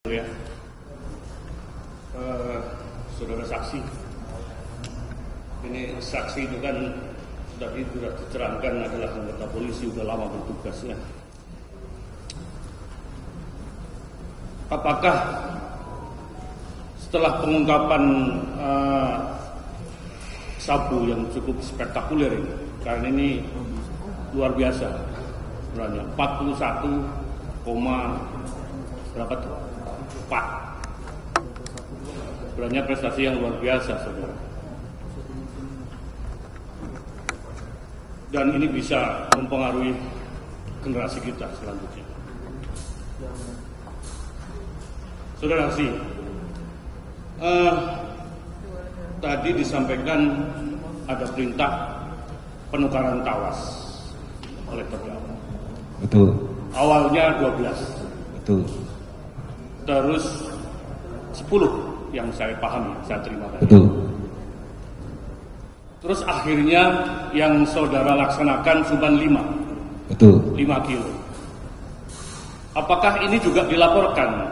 Ya, saudara saksi, ini saksi itu kan sudah diterangkan adalah anggota polisi, sudah lama bertugasnya. Apakah setelah pengungkapan sabu yang cukup spektakuler ini, karena ini luar biasa, sebenarnya 41, berapa tuh? 4. Sebenarnya prestasi yang luar biasa, saudara. Dan ini bisa mempengaruhi generasi kita selanjutnya. Saudara saksi, tadi disampaikan ada perintah penukaran tawas oleh terdakwa. Betul. Awalnya 12. Betul. Terus 10 yang saya pahami, saya terima tadi. Betul. Terus akhirnya yang saudara laksanakan cuma 5. Betul. 5 kilo. Apakah ini juga dilaporkan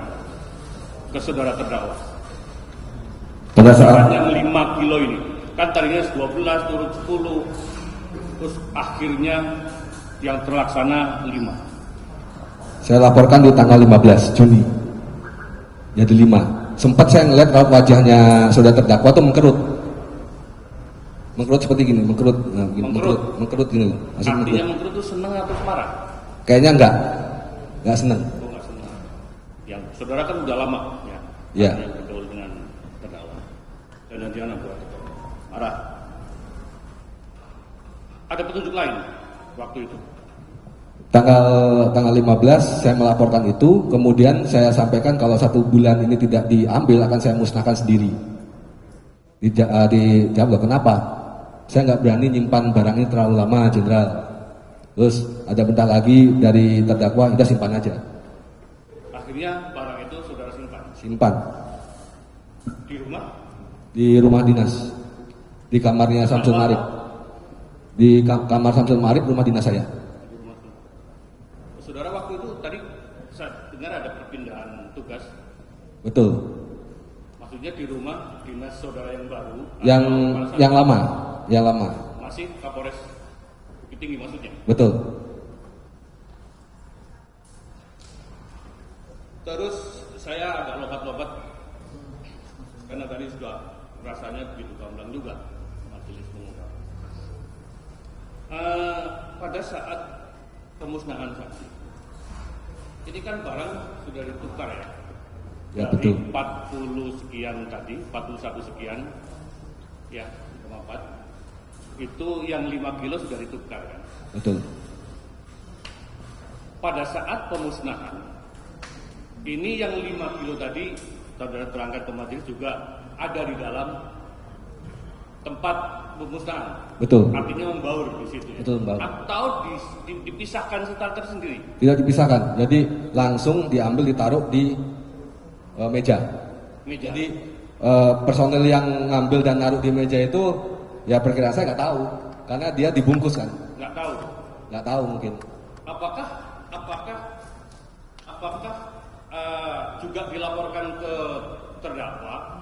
ke saudara terdakwa? Pada saat yang 5 kilo ini, kan tadinya 12 turun 10, terus akhirnya yang terlaksana 5. saya laporkan di tanggal 15 Juni. Jadi 5. Sempat saya ngeliat kalau wajahnya saudara terdakwa tuh mengkerut. Mengkerut seperti gini, mengkerut gini. Artinya mengkerut itu senang atau marah? Kayaknya enggak senang. Oh, enggak senang. Yang saudara kan udah lama ya. Iya. Yang bergaul dengan terdakwa. Dan nanti anak buat marah. Ada petunjuk lain waktu itu? Tanggal 15 saya melaporkan itu, kemudian saya sampaikan kalau 1 bulan ini tidak diambil akan saya musnahkan sendiri. Dijawab, loh, kenapa? Saya nggak berani nyimpan barang ini terlalu lama, Jenderal. Terus ada bentar lagi dari terdakwa, udah simpan aja. Akhirnya barang itu saudara simpan? Simpan. Di rumah? Di rumah dinas. Di kamarnya Samsul Marif. Di kamar Samsul Marif, rumah dinas saya. Saudara waktu itu tadi saya dengar ada perpindahan tugas. Betul. Maksudnya di rumah dinas saudara yang baru? Yang lama. Masih Kapolres Bukit Tinggi maksudnya? Betul. Terus saya agak lompat-lompat karena tadi sudah rasanya begitu gamblang juga majelis pengungkap. Pada saat pemusnahan saksi, ini kan barang sudah ditukar ya? Ya, dari betul. 40 sekian tadi, 41 sekian, ya, 4. Itu yang 5 kilo sudah ditukar kan? Betul. Pada saat pemusnahan, ini yang 5 kilo tadi, saudara terangkan ke majelis juga ada di dalam tempat pemusnahan. Betul. Artinya membaur di situ ya? Betul, membaur. Atau dipisahkan secara tersendiri? Tidak dipisahkan, jadi langsung diambil ditaruh di meja. Jadi personel yang ngambil dan naruh di meja itu ya perkiraan saya nggak tahu, karena dia dibungkus kan. Nggak tahu. Nggak tahu mungkin. Apakah juga dilaporkan ke terdakwa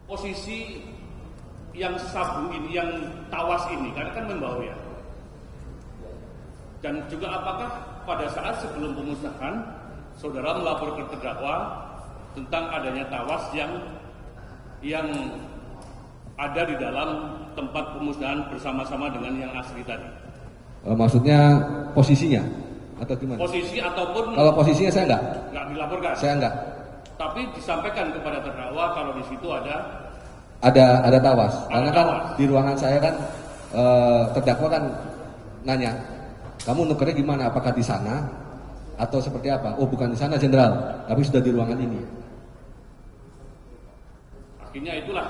posisi yang sabu ini, yang tawas ini, karena kan membawa ya. Dan juga apakah pada saat sebelum pemusnahan saudara melapor ke terdakwa tentang adanya tawas yang ada di dalam tempat pemusnahan bersama-sama dengan yang asli tadi? Maksudnya posisinya atau gimana? Posisi ataupun Kalau posisinya saya nggak dilaporkan. Saya enggak. Tapi disampaikan kepada terdakwa kalau di situ ada tawas. Karena kan tawas. di ruangan saya kan terdakwa kan nanya, kamu nukernya gimana? Apakah di sana atau seperti apa? Oh, bukan di sana, Jenderal, tapi sudah di ruangan ini. Akhirnya itulah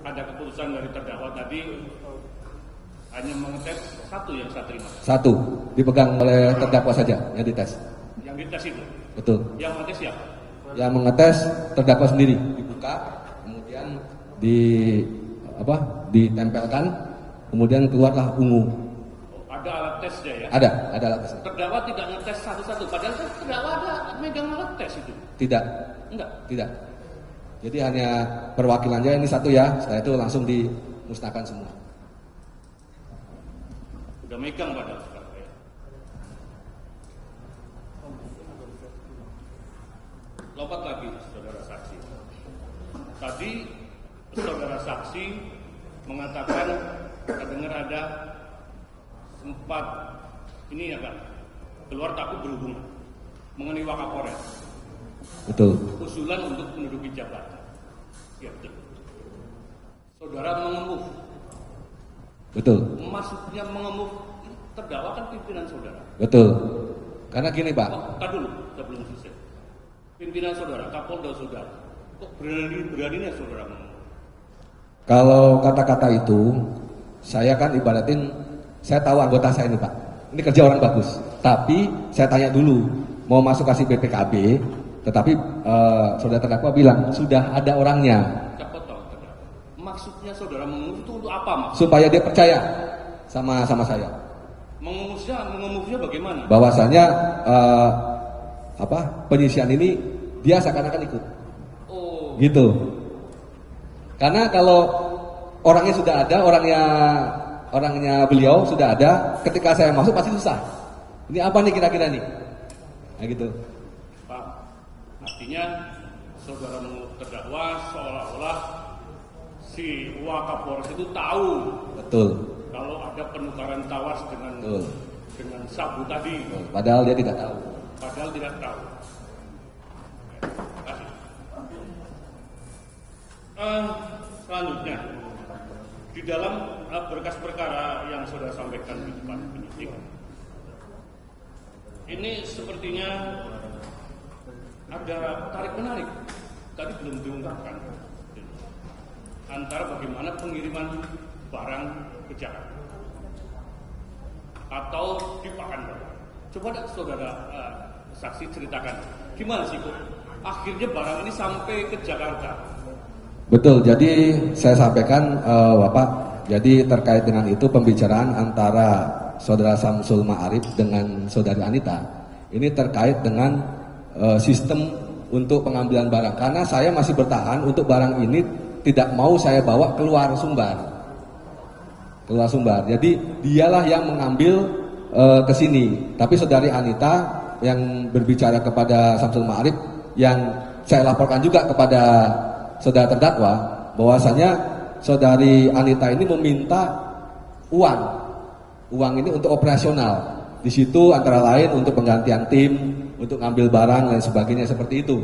ada keputusan dari terdakwa tadi hanya mengetes 1 yang saya terima. 1 dipegang oleh terdakwa saja yang dites. Yang dites itu. Betul. Yang mengetes siapa? Yang mengetes terdakwa sendiri, dibuka, kemudian ditempelkan, kemudian keluarlah ungu. Ada alat tesnya ya? Ada alat tesnya. Terdakwa tidak ngetes satu-satu, padahal kan terdakwa ada megang alat tes itu. Tidak. Enggak. Tidak. Jadi hanya perwakilannya ini satu ya, setelah itu langsung dimusnahkan semua. Udah megang padahal sekarang ya. Lompat lagi saudara saksi. Tadi saudara saksi mengatakan terdengar ada sempat ini ya Pak, keluar takut berhubungan mengenai Wakapolres. Betul. Usulan untuk menduduki jabatan. Ya betul. Saudara mengemuh. Betul. Maksudnya mengemuh terdakwa kan pimpinan saudara. Betul. Karena gini Pak. Tar dulu, sebelum selesai. Pimpinan saudara, Kapolda saudara. Kok beraninya saudara mengemuh? Kalau kata-kata itu, saya kan ibaratin, saya tahu anggota saya ini Pak. Ini kerja orang bagus. Tapi saya tanya dulu, mau masuk kasih BPKB, tetapi saudara terdakwa bilang sudah ada orangnya. Siapa tahu terdakwa? Maksudnya saudara mengemuh itu untuk apa Mas? Supaya dia percaya sama saya. Mengemuhnya bagaimana? Bahwasanya penyisian ini dia seakan-akan ikut. Oh. Gitu. Karena kalau orangnya sudah ada, orangnya beliau sudah ada, ketika saya masuk pasti susah. Ini apa nih kira-kira nih? Nah gitu. Pak, artinya saudara terdakwa seolah-olah si Wakapolres itu tahu. Betul. Kalau ada penukaran tawas dengan sabu tadi. Betul. Padahal dia tidak tahu. Padahal tidak tahu. Kasih. Selanjutnya, di dalam berkas perkara yang sudah sampaikan di depan penyidik, ini sepertinya ada tarik menarik. Tadi belum diungkapkan antara bagaimana pengiriman barang ke Jakarta atau di Pekanbaru. Coba saudara saksi ceritakan gimana sih kok akhirnya barang ini sampai ke Jakarta. Betul, jadi saya sampaikan Bapak, jadi terkait dengan itu pembicaraan antara saudara Samsul Ma'arif dengan saudari Anita, ini terkait dengan sistem untuk pengambilan barang, karena saya masih bertahan untuk barang ini tidak mau saya bawa keluar Sumbar, jadi dialah yang mengambil ke sini, tapi saudari Anita yang berbicara kepada Samsul Ma'arif, yang saya laporkan juga kepada saudara terdakwa, bahwasanya saudari Anita ini meminta uang ini untuk operasional. Di situ antara lain untuk penggantian tim, untuk ngambil barang dan sebagainya seperti itu.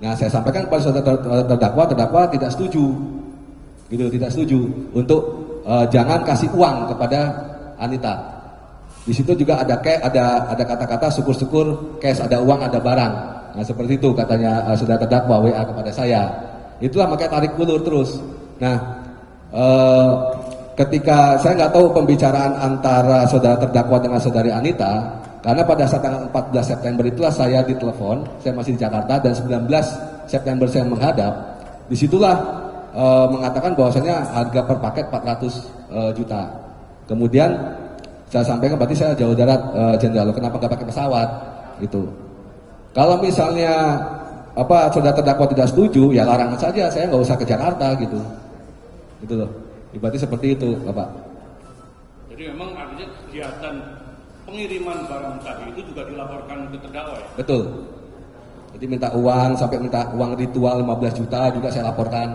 Nah, saya sampaikan kepada saudara terdakwa tidak setuju, gitu, tidak setuju untuk jangan kasih uang kepada Anita. Di situ juga ada kata-kata syukur-syukur, cash, ada uang, ada barang. Nah, seperti itu katanya saudara terdakwa WA kepada saya. Itulah makanya tarik ulur terus. Nah, ketika saya nggak tahu pembicaraan antara saudara terdakwa dengan saudari Anita, karena pada saat tanggal 14 September itulah saya ditelepon, saya masih di Jakarta, dan 19 September saya menghadap. Disitulah mengatakan bahwasanya harga per paket 400 juta. Kemudian saya sampaikan berarti saya jauh darat jenderal, kenapa nggak pakai pesawat gitu. Kalau misalnya saudara terdakwa tidak setuju, ya larangan saja, saya nggak usah ke Jakarta gitu loh. Berarti seperti itu, Bapak. Jadi memang artinya kegiatan pengiriman barang tadi itu juga dilaporkan ke terdakwa ya? Betul. Jadi minta uang, sampai minta uang ritual 15 juta juga saya laporkan.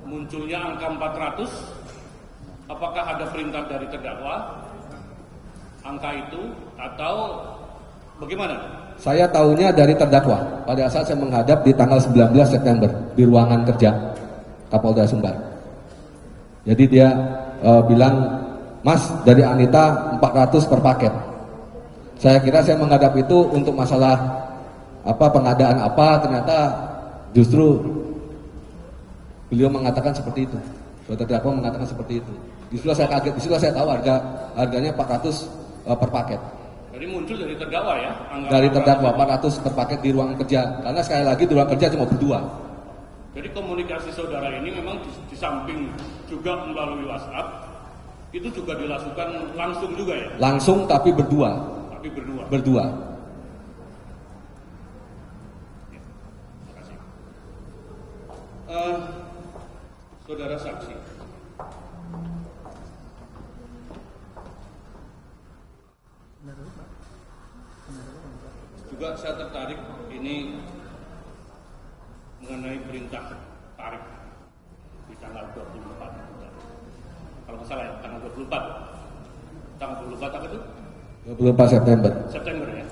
Munculnya angka 400, apakah ada perintah dari terdakwa angka itu atau bagaimana? Saya tahunya dari terdakwa. Pada saat saya menghadap di tanggal 19 September di ruangan kerja Kapolda Sumbar. Jadi dia bilang, Mas, dari Anita 400 per paket. Saya kira saya menghadap itu untuk masalah pengadaan ternyata justru beliau mengatakan seperti itu. Terdakwa mengatakan seperti itu. Disitulah saya kaget, disitulah saya tahu harganya 400 per paket. Jadi muncul dari terdakwa ya? Dari terdakwa 400 per paket di ruang kerja. Karena sekali lagi di ruang kerja cuma berdua. Jadi komunikasi saudara ini memang di samping juga melalui WhatsApp, Itu juga dilakukan langsung juga ya? Langsung tapi berdua. Tapi berdua. Berdua. Ya, terima kasih. Saudara saksi, juga saya tertarik ini mengenai perintah tarik di tanggal 24. Kalau nggak salah ya, tanggal 24. Tanggal 24 apa itu? 24 September. September ya.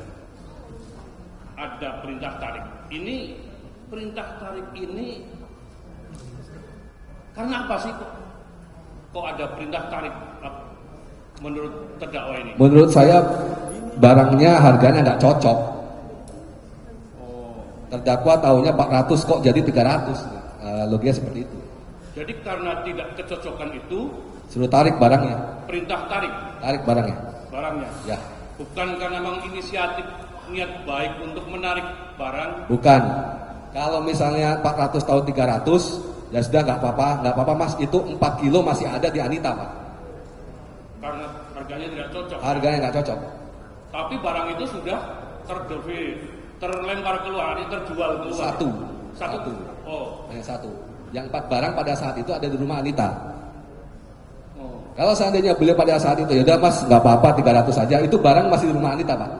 Ada perintah tarik. Ini perintah tarik ini karena apa sih kok ada perintah tarik menurut terdakwa ini? Menurut saya barangnya harganya nggak cocok. Terdakwa tahunya 400 kok jadi 300. Logiknya seperti itu. Jadi karena tidak kecocokan itu Suruh tarik barangnya. perintah tarik Tarik barangnya. barangnya. Ya. Bukan karena memang inisiatif niat baik untuk menarik barang. Bukan. Kalau misalnya 400 tahun 300, ya sudah nggak apa-apa Mas. Itu 4 kilo masih ada di Anita Pak. Karena harganya tidak cocok. Harganya nggak cocok. Tapi barang itu sudah terlempar keluar, terjual keluar. Satu. Oh. Hanya satu. Yang 4 barang pada saat itu ada di rumah Anita. Oh. Kalau seandainya beliau pada saat itu, ya udah Mas nggak apa-apa 300 saja. Itu barang masih di rumah Anita Pak.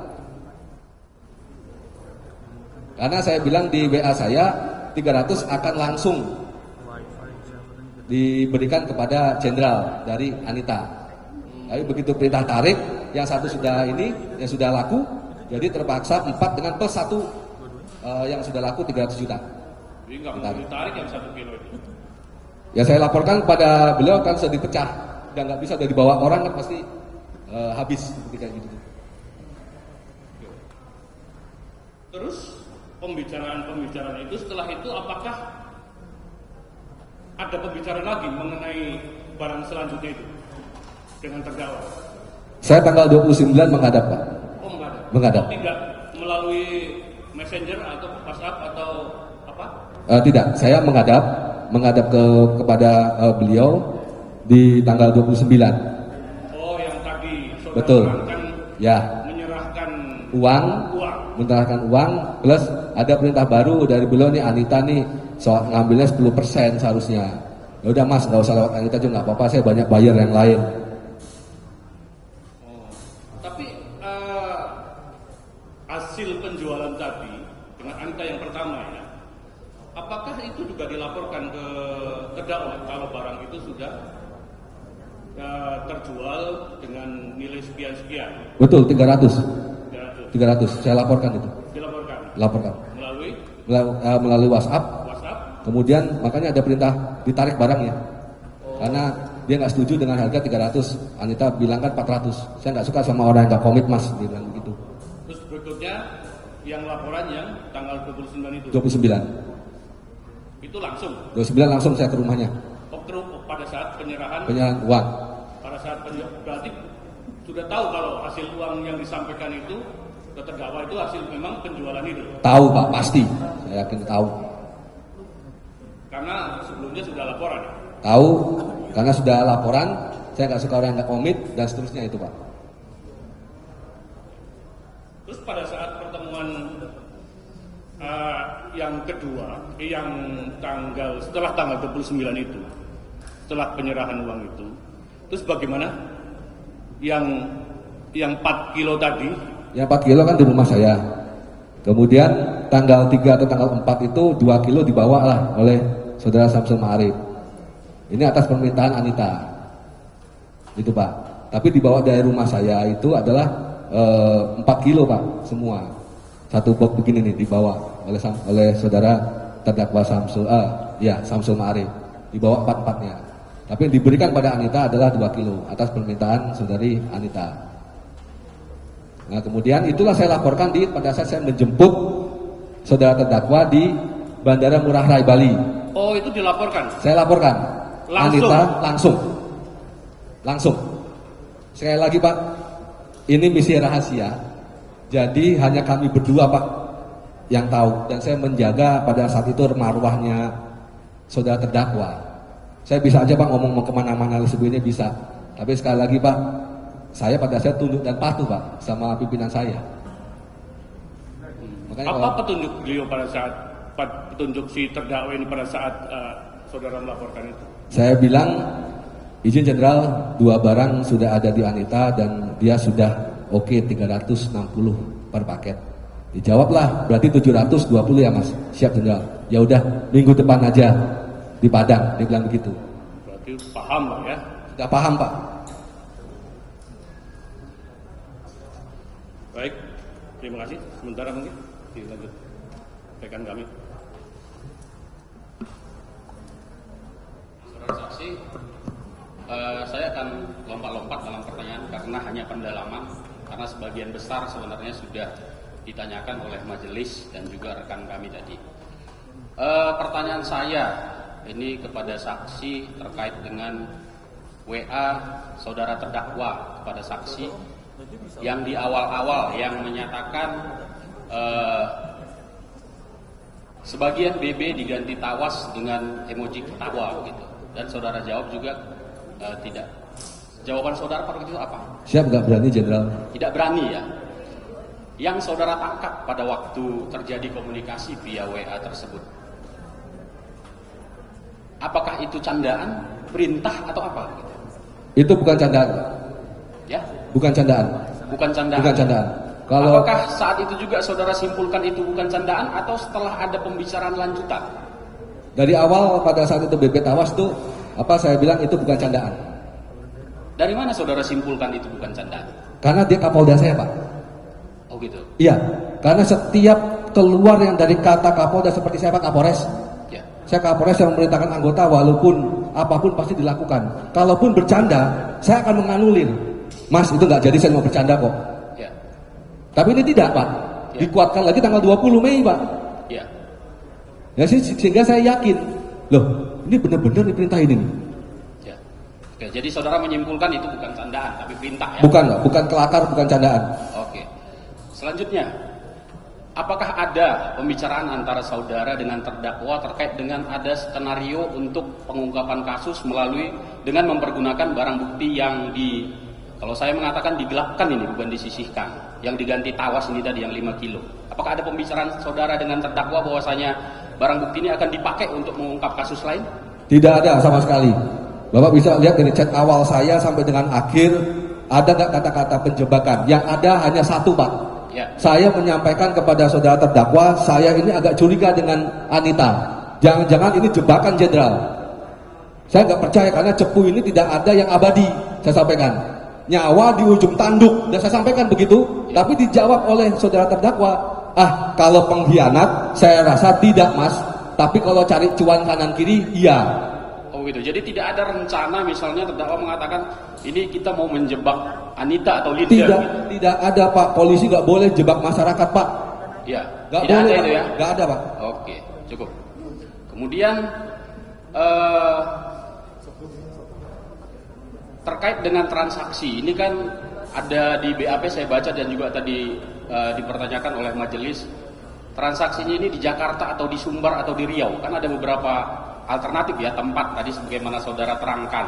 Karena saya bilang di WA saya 300 akan langsung diberikan kepada jenderal dari Anita. Tapi begitu perintah tarik, yang satu sudah ini, yang sudah laku, jadi terpaksa 4 dengan plus 1 yang sudah laku 300 juta. Jadi nggak mungkin ditarik yang 1 kilo itu. Ya saya laporkan pada beliau kan sudah dipecah, dan nggak bisa, udah dibawa orang kan pasti habis ketika gitu. Terus pembicaraan itu setelah itu apakah ada pembicaraan lagi mengenai barang selanjutnya itu dengan terdakwa? Saya tanggal 29 menghadap Pak. Oh menghadap. Menghadap. Oh, tidak melalui messenger atau WhatsApp atau apa? Tidak, saya menghadap kepada beliau di tanggal 29. Oh yang tadi saudara Betul. terangkan Ya. menyerahkan Uang. Menyerahkan uang plus ada perintah baru dari beliau nih, Anita nih soal ngambilnya 10% seharusnya. Ya udah Mas, nggak usah lewat Anita juga nggak apa-apa, saya banyak buyer yang lain. Oh. Tapi hasil penjualan tadi dengan Anita yang pertama ya, apakah itu juga dilaporkan ke terdakwa kalau barang itu sudah terjual dengan nilai sekian-sekian? Betul, 300. 300. 300, saya laporkan itu. Dilaporkan Laporkan. melalui Melalui WhatsApp. WhatsApp. Kemudian makanya ada perintah ditarik barangnya. Karena dia nggak setuju dengan harga 300. Anita bilang kan 400. Saya nggak suka sama orang yang nggak komit Mas, dia bilang begitu. Terus berikutnya yang laporan yang tanggal 29 itu. 29. Itu langsung. 29 langsung saya ke rumahnya. Pada saat penyerahan. Penyerahan uang. Pada saat berarti sudah tahu kalau hasil uang yang disampaikan itu ke terdakwa itu hasil memang penjualan itu. Tahu Pak, pasti. Saya yakin tahu. Karena sebelumnya sudah laporan. Tahu, karena sudah laporan. Saya nggak suka orang yang nggak komit dan seterusnya itu Pak. Terus pada saat pertemuan yang kedua, yang setelah tanggal 29 itu, setelah penyerahan uang itu, terus bagaimana? Yang 4 kilo tadi? Yang 4 kilo kan di rumah saya. Kemudian tanggal 3 atau tanggal 4 itu 2 kilo dibawa lah oleh saudara Samsul Ma'arif. Ini atas permintaan Anita. Itu Pak. Tapi dibawa dari rumah saya itu adalah 4 kilo Pak, semua. Satu box begini nih dibawa oleh saudara terdakwa Samsul Ma'arif. Dibawa 4-4-nya. Tapi yang diberikan pada Anita adalah 2 kilo atas permintaan saudari Anita. Nah kemudian itulah saya laporkan pada saat saya menjemput saudara terdakwa di Bandara Ngurah Rai Bali. Oh itu dilaporkan? Saya laporkan. Langsung? Anita langsung. Sekali lagi Pak, ini misi rahasia. Jadi hanya kami berdua Pak yang tahu. Dan saya menjaga pada saat itu marwahnya saudara terdakwa. Saya bisa aja Pak ngomong mau kemana-mana sebelumnya bisa. Tapi sekali lagi Pak, saya pada saat tunduk dan patuh Pak sama pimpinan saya. Makanya Apa petunjuk beliau pada saat petunjuk si terdakwa ini pada saat saudara melaporkan itu? saya bilang izin jenderal 2 barang sudah ada di Anita dan dia sudah oke 360 per paket. Dijawablah berarti 720 ya Mas. Siap jenderal. Ya udah minggu depan aja di Padang, dia bilang begitu. Berarti paham Pak ya? Sudah paham Pak. Baik, terima kasih. Sementara mungkin dilanjut rekan kami. Saudara saksi, saya akan lompat-lompat dalam pertanyaan karena hanya pendalaman, karena sebagian besar sebenarnya sudah ditanyakan oleh majelis dan juga rekan kami tadi. Pertanyaan saya ini kepada saksi terkait dengan WA saudara terdakwa kepada saksi yang di awal-awal yang menyatakan sebagian BB diganti tawas dengan emoji ketawa gitu, dan saudara jawab juga tidak. Jawaban saudara pada itu apa? Siap nggak berani jenderal? Tidak berani ya. Yang saudara tangkap pada waktu terjadi komunikasi via WA tersebut, apakah itu candaan, perintah atau apa? Itu bukan candaan. Ya, Bukan candaan. bukan candaan. Bukan candaan. Kalau Apakah saat itu juga saudara simpulkan itu bukan candaan atau setelah ada pembicaraan lanjutan? dari awal pada saat itu BP tawas tuh saya bilang itu bukan candaan. Dari mana saudara simpulkan itu bukan candaan? Karena dia Kapolda saya Pak. Oh gitu. Iya, karena setiap keluar yang dari kata Kapolda seperti saya Pak Kapolres. Ya. Saya Kapolres yang memerintahkan anggota walaupun apapun pasti dilakukan. Kalaupun bercanda, saya akan menganulir. Mas itu nggak jadi, saya mau bercanda kok. Ya. Tapi ini tidak Pak. Ya. Dikuatkan lagi tanggal 20 Mei Pak. Ya. Ya sehingga saya yakin, loh ini benar-benar diperintah ini. Ya. Oke, jadi saudara menyimpulkan itu bukan candaan tapi perintah ya. Bukan Pak, bukan kelakar, bukan candaan. Oke. Selanjutnya, apakah ada pembicaraan antara saudara dengan terdakwa terkait dengan ada skenario untuk pengungkapan kasus melalui dengan mempergunakan barang bukti yang kalau saya mengatakan digelapkan ini bukan disisihkan, yang diganti tawas ini tadi yang 5 kilo. Apakah ada pembicaraan saudara dengan terdakwa bahwasanya barang bukti ini akan dipakai untuk mengungkap kasus lain? Tidak ada sama sekali. Bapak bisa lihat dari chat awal saya sampai dengan akhir, ada nggak kata-kata penjebakan? Yang ada hanya satu Pak. Ya. Saya menyampaikan kepada saudara terdakwa, saya ini agak curiga dengan Anita. Jangan-jangan ini jebakan jenderal. Saya nggak percaya karena cepu ini tidak ada yang abadi. Saya sampaikan. Nyawa di ujung tanduk. Dan saya sampaikan begitu. Ya. Tapi dijawab oleh saudara terdakwa, kalau pengkhianat, saya rasa tidak Mas. Tapi kalau cari cuan kanan kiri, iya. Oh gitu. Jadi tidak ada rencana misalnya terdakwa mengatakan ini kita mau menjebak Anita atau Linda. Tidak ada Pak. Polisi nggak boleh jebak masyarakat Pak. Ya. Nggak Tidak boleh ada Pak. itu ya. Nggak ada Pak. Oke, cukup. Kemudian terkait dengan transaksi, ini kan ada di BAP saya baca dan juga tadi dipertanyakan oleh majelis, transaksinya ini di Jakarta atau di Sumbar atau di Riau, kan ada beberapa alternatif ya tempat tadi sebagaimana saudara terangkan.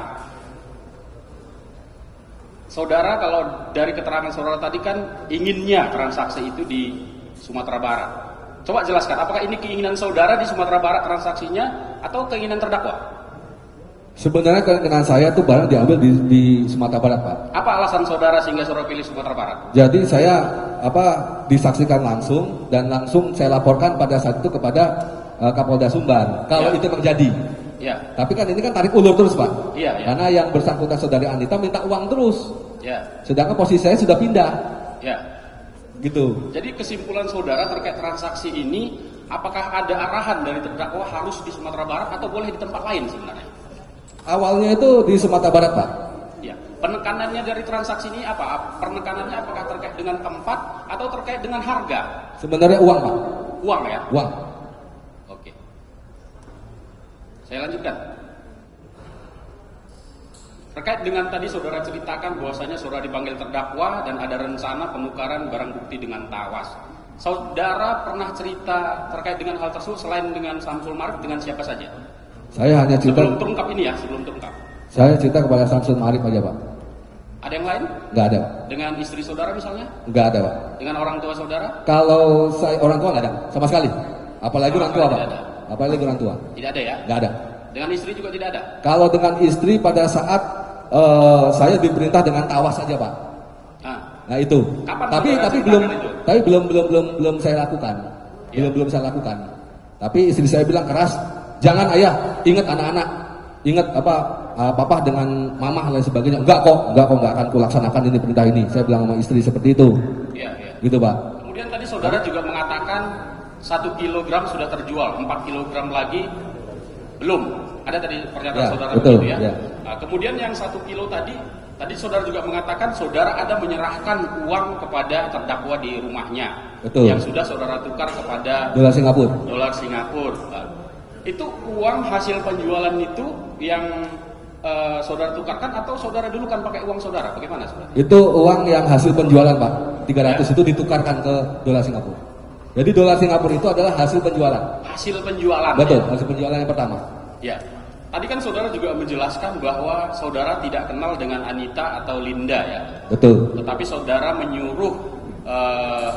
Saudara kalau dari keterangan saudara tadi kan inginnya transaksi itu di Sumatera Barat. Coba jelaskan, apakah ini keinginan saudara di Sumatera Barat transaksinya atau keinginan terdakwa? Sebenarnya keinginan saya tuh barang diambil di Sumatera Barat Pak. Apa alasan saudara sehingga saudara pilih Sumatera Barat? Jadi saya disaksikan langsung dan langsung saya laporkan pada saat itu kepada Kapolda Sumbar. Kalau Ya. itu terjadi. Ya, Tapi kan ini kan tarik ulur terus Pak. Iya, ya. Karena yang bersangkutan saudari Anita minta uang terus. ya, Sedangkan posisi saya sudah pindah. ya. Gitu. Jadi kesimpulan saudara terkait transaksi ini, apakah ada arahan dari terdakwa harus di Sumatera Barat atau boleh di tempat lain sebenarnya? Awalnya itu di Sumatera Barat Pak. Ya. Penekanannya dari transaksi ini apa? Penekanannya apakah terkait dengan tempat atau terkait dengan harga? Sebenarnya uang Pak. Uang ya? Uang. Oke. Saya lanjutkan. Terkait dengan tadi saudara ceritakan bahwasanya saudara dipanggil terdakwa dan ada rencana penukaran barang bukti dengan tawas. Saudara pernah cerita terkait dengan hal tersebut selain dengan Samsul Marif dengan siapa saja? Saya hanya cerita. Sebelum terungkap ini ya, sebelum terungkap. Saya cerita kepada Samsul Marif aja Pak. Ada yang lain? Nggak ada. Dengan istri saudara misalnya? Nggak ada, Pak. Dengan orang tua saudara? Kalau saya orang tua nggak ada, sama sekali. Apalagi Sama orang tua, sekali Pak. tidak ada. Apalagi orang tua. Tidak ada ya? Nggak ada. Dengan istri juga tidak ada? Kalau dengan istri pada saat saya diperintah dengan tawas saja, Pak. Nah itu. Kapan Tapi saudara belum, ceritakan itu? tapi belum saya lakukan. Ya. Belum saya lakukan. Tapi istri saya bilang keras, jangan ayah, ingat anak-anak, ingat papa dengan mama dan sebagainya. Enggak akan kulaksanakan ini perintah ini. Saya bilang sama istri seperti itu. Iya, iya. Gitu, Pak. Kemudian tadi saudara juga mengatakan 1 kilogram sudah terjual, 4 kilogram lagi belum. Ada tadi pernyataan Ya, saudara betul, begitu ya. ya. Nah, kemudian yang 1 kilo tadi saudara juga mengatakan saudara ada menyerahkan uang kepada terdakwa di rumahnya. Betul. Yang sudah saudara tukar kepada Dolar Singapura. dolar Singapura. Nah, itu uang hasil penjualan itu yang saudara tukarkan atau saudara dulu kan pakai uang saudara? Bagaimana saudara? Itu uang yang hasil penjualan, Pak. 300 Ya. itu ditukarkan ke dolar Singapura. Jadi dolar Singapura itu adalah hasil penjualan. Hasil penjualan. Betul, Ya? hasil penjualan yang pertama. Ya. Tadi kan saudara juga menjelaskan bahwa saudara tidak kenal dengan Anita atau Linda ya. Betul. Tetapi saudara menyuruh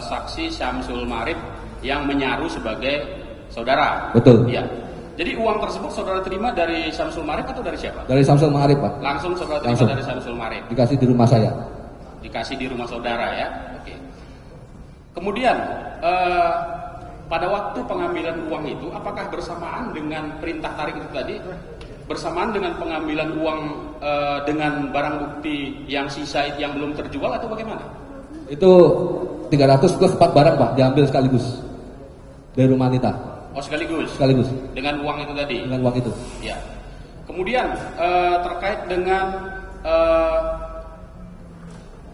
saksi Syamsul Marif yang menyaru sebagai saudara. Betul. Ya. Jadi uang tersebut saudara terima dari Syamsul Marif atau dari siapa? Dari Syamsul Ma'arif, Pak. Langsung saudara terima Langsung. dari Syamsul Marif. Dikasih di rumah saya. Dikasih di rumah saudara ya. Oke. Kemudian pada waktu pengambilan uang itu apakah bersamaan dengan perintah tarik itu tadi? Bersamaan dengan pengambilan uang dengan barang bukti yang sisa yang belum terjual atau bagaimana? Itu 300 plus 4 barang, Pak, diambil sekaligus dari rumah Anita. Oh sekaligus? Sekaligus Dengan uang itu tadi? dengan uang itu. Ya. Kemudian terkait dengan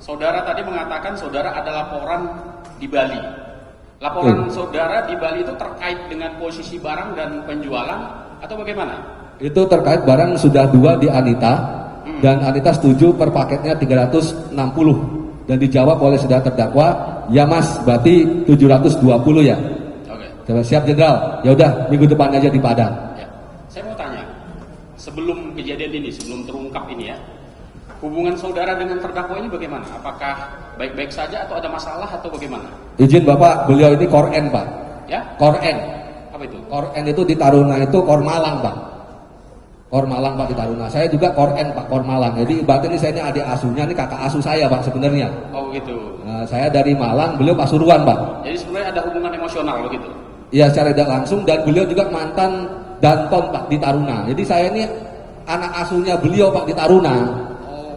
saudara tadi mengatakan saudara ada laporan di Bali. Laporan saudara di Bali itu terkait dengan posisi barang dan penjualan atau bagaimana? Itu terkait barang sudah 2 di Anita dan Anita setuju per paketnya 360 dan dijawab oleh saudara terdakwa, ya Mas, berarti 720 ya. Oke. Siap Jenderal. Ya udah, minggu depan aja di Padang. Ya. Saya mau tanya, sebelum kejadian ini, sebelum terungkap ini ya, hubungan saudara dengan terdakwa ini bagaimana? Apakah baik-baik saja atau ada masalah atau bagaimana? Izin Bapak, beliau ini Koren, Pak. Ya? Koren. Apa itu? Koren itu di Taruna itu Kor Malang, Pak. Kor Malang, Pak, di Taruna. Saya juga Koren, Pak, Kor Malang. Jadi ibaratnya ini saya ini adik asuhnya, ini kakak asuh saya, Pak, sebenarnya. Oh gitu. Nah, saya dari Malang, beliau Pasuruan, Pak. Jadi sebenarnya ada hubungan emosional begitu. Iya, secara tidak langsung, dan beliau juga mantan Danton, Pak, di Taruna. Jadi saya ini anak asuhnya beliau, Pak, di Taruna. Oh.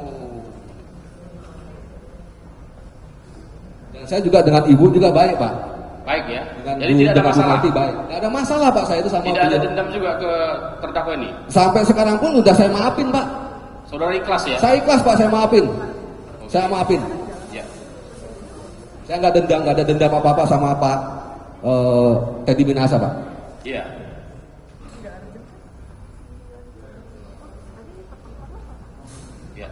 Dan saya juga dengan ibu juga baik, Pak. Baik ya. Dengan Jadi tidak ada dengan Bu masalah. Marti baik. Tidak ada masalah, Pak, saya itu sama Tidak ada beliau. dendam juga ke terdakwa ini. Sampai sekarang pun udah saya maafin, Pak. Saudara ikhlas ya? Saya ikhlas, Pak, saya maafin. Saya maafin. Ya. Saya nggak ada dendam apa-apa sama Pak Teddy Minasa, Pak. Iya. Ya.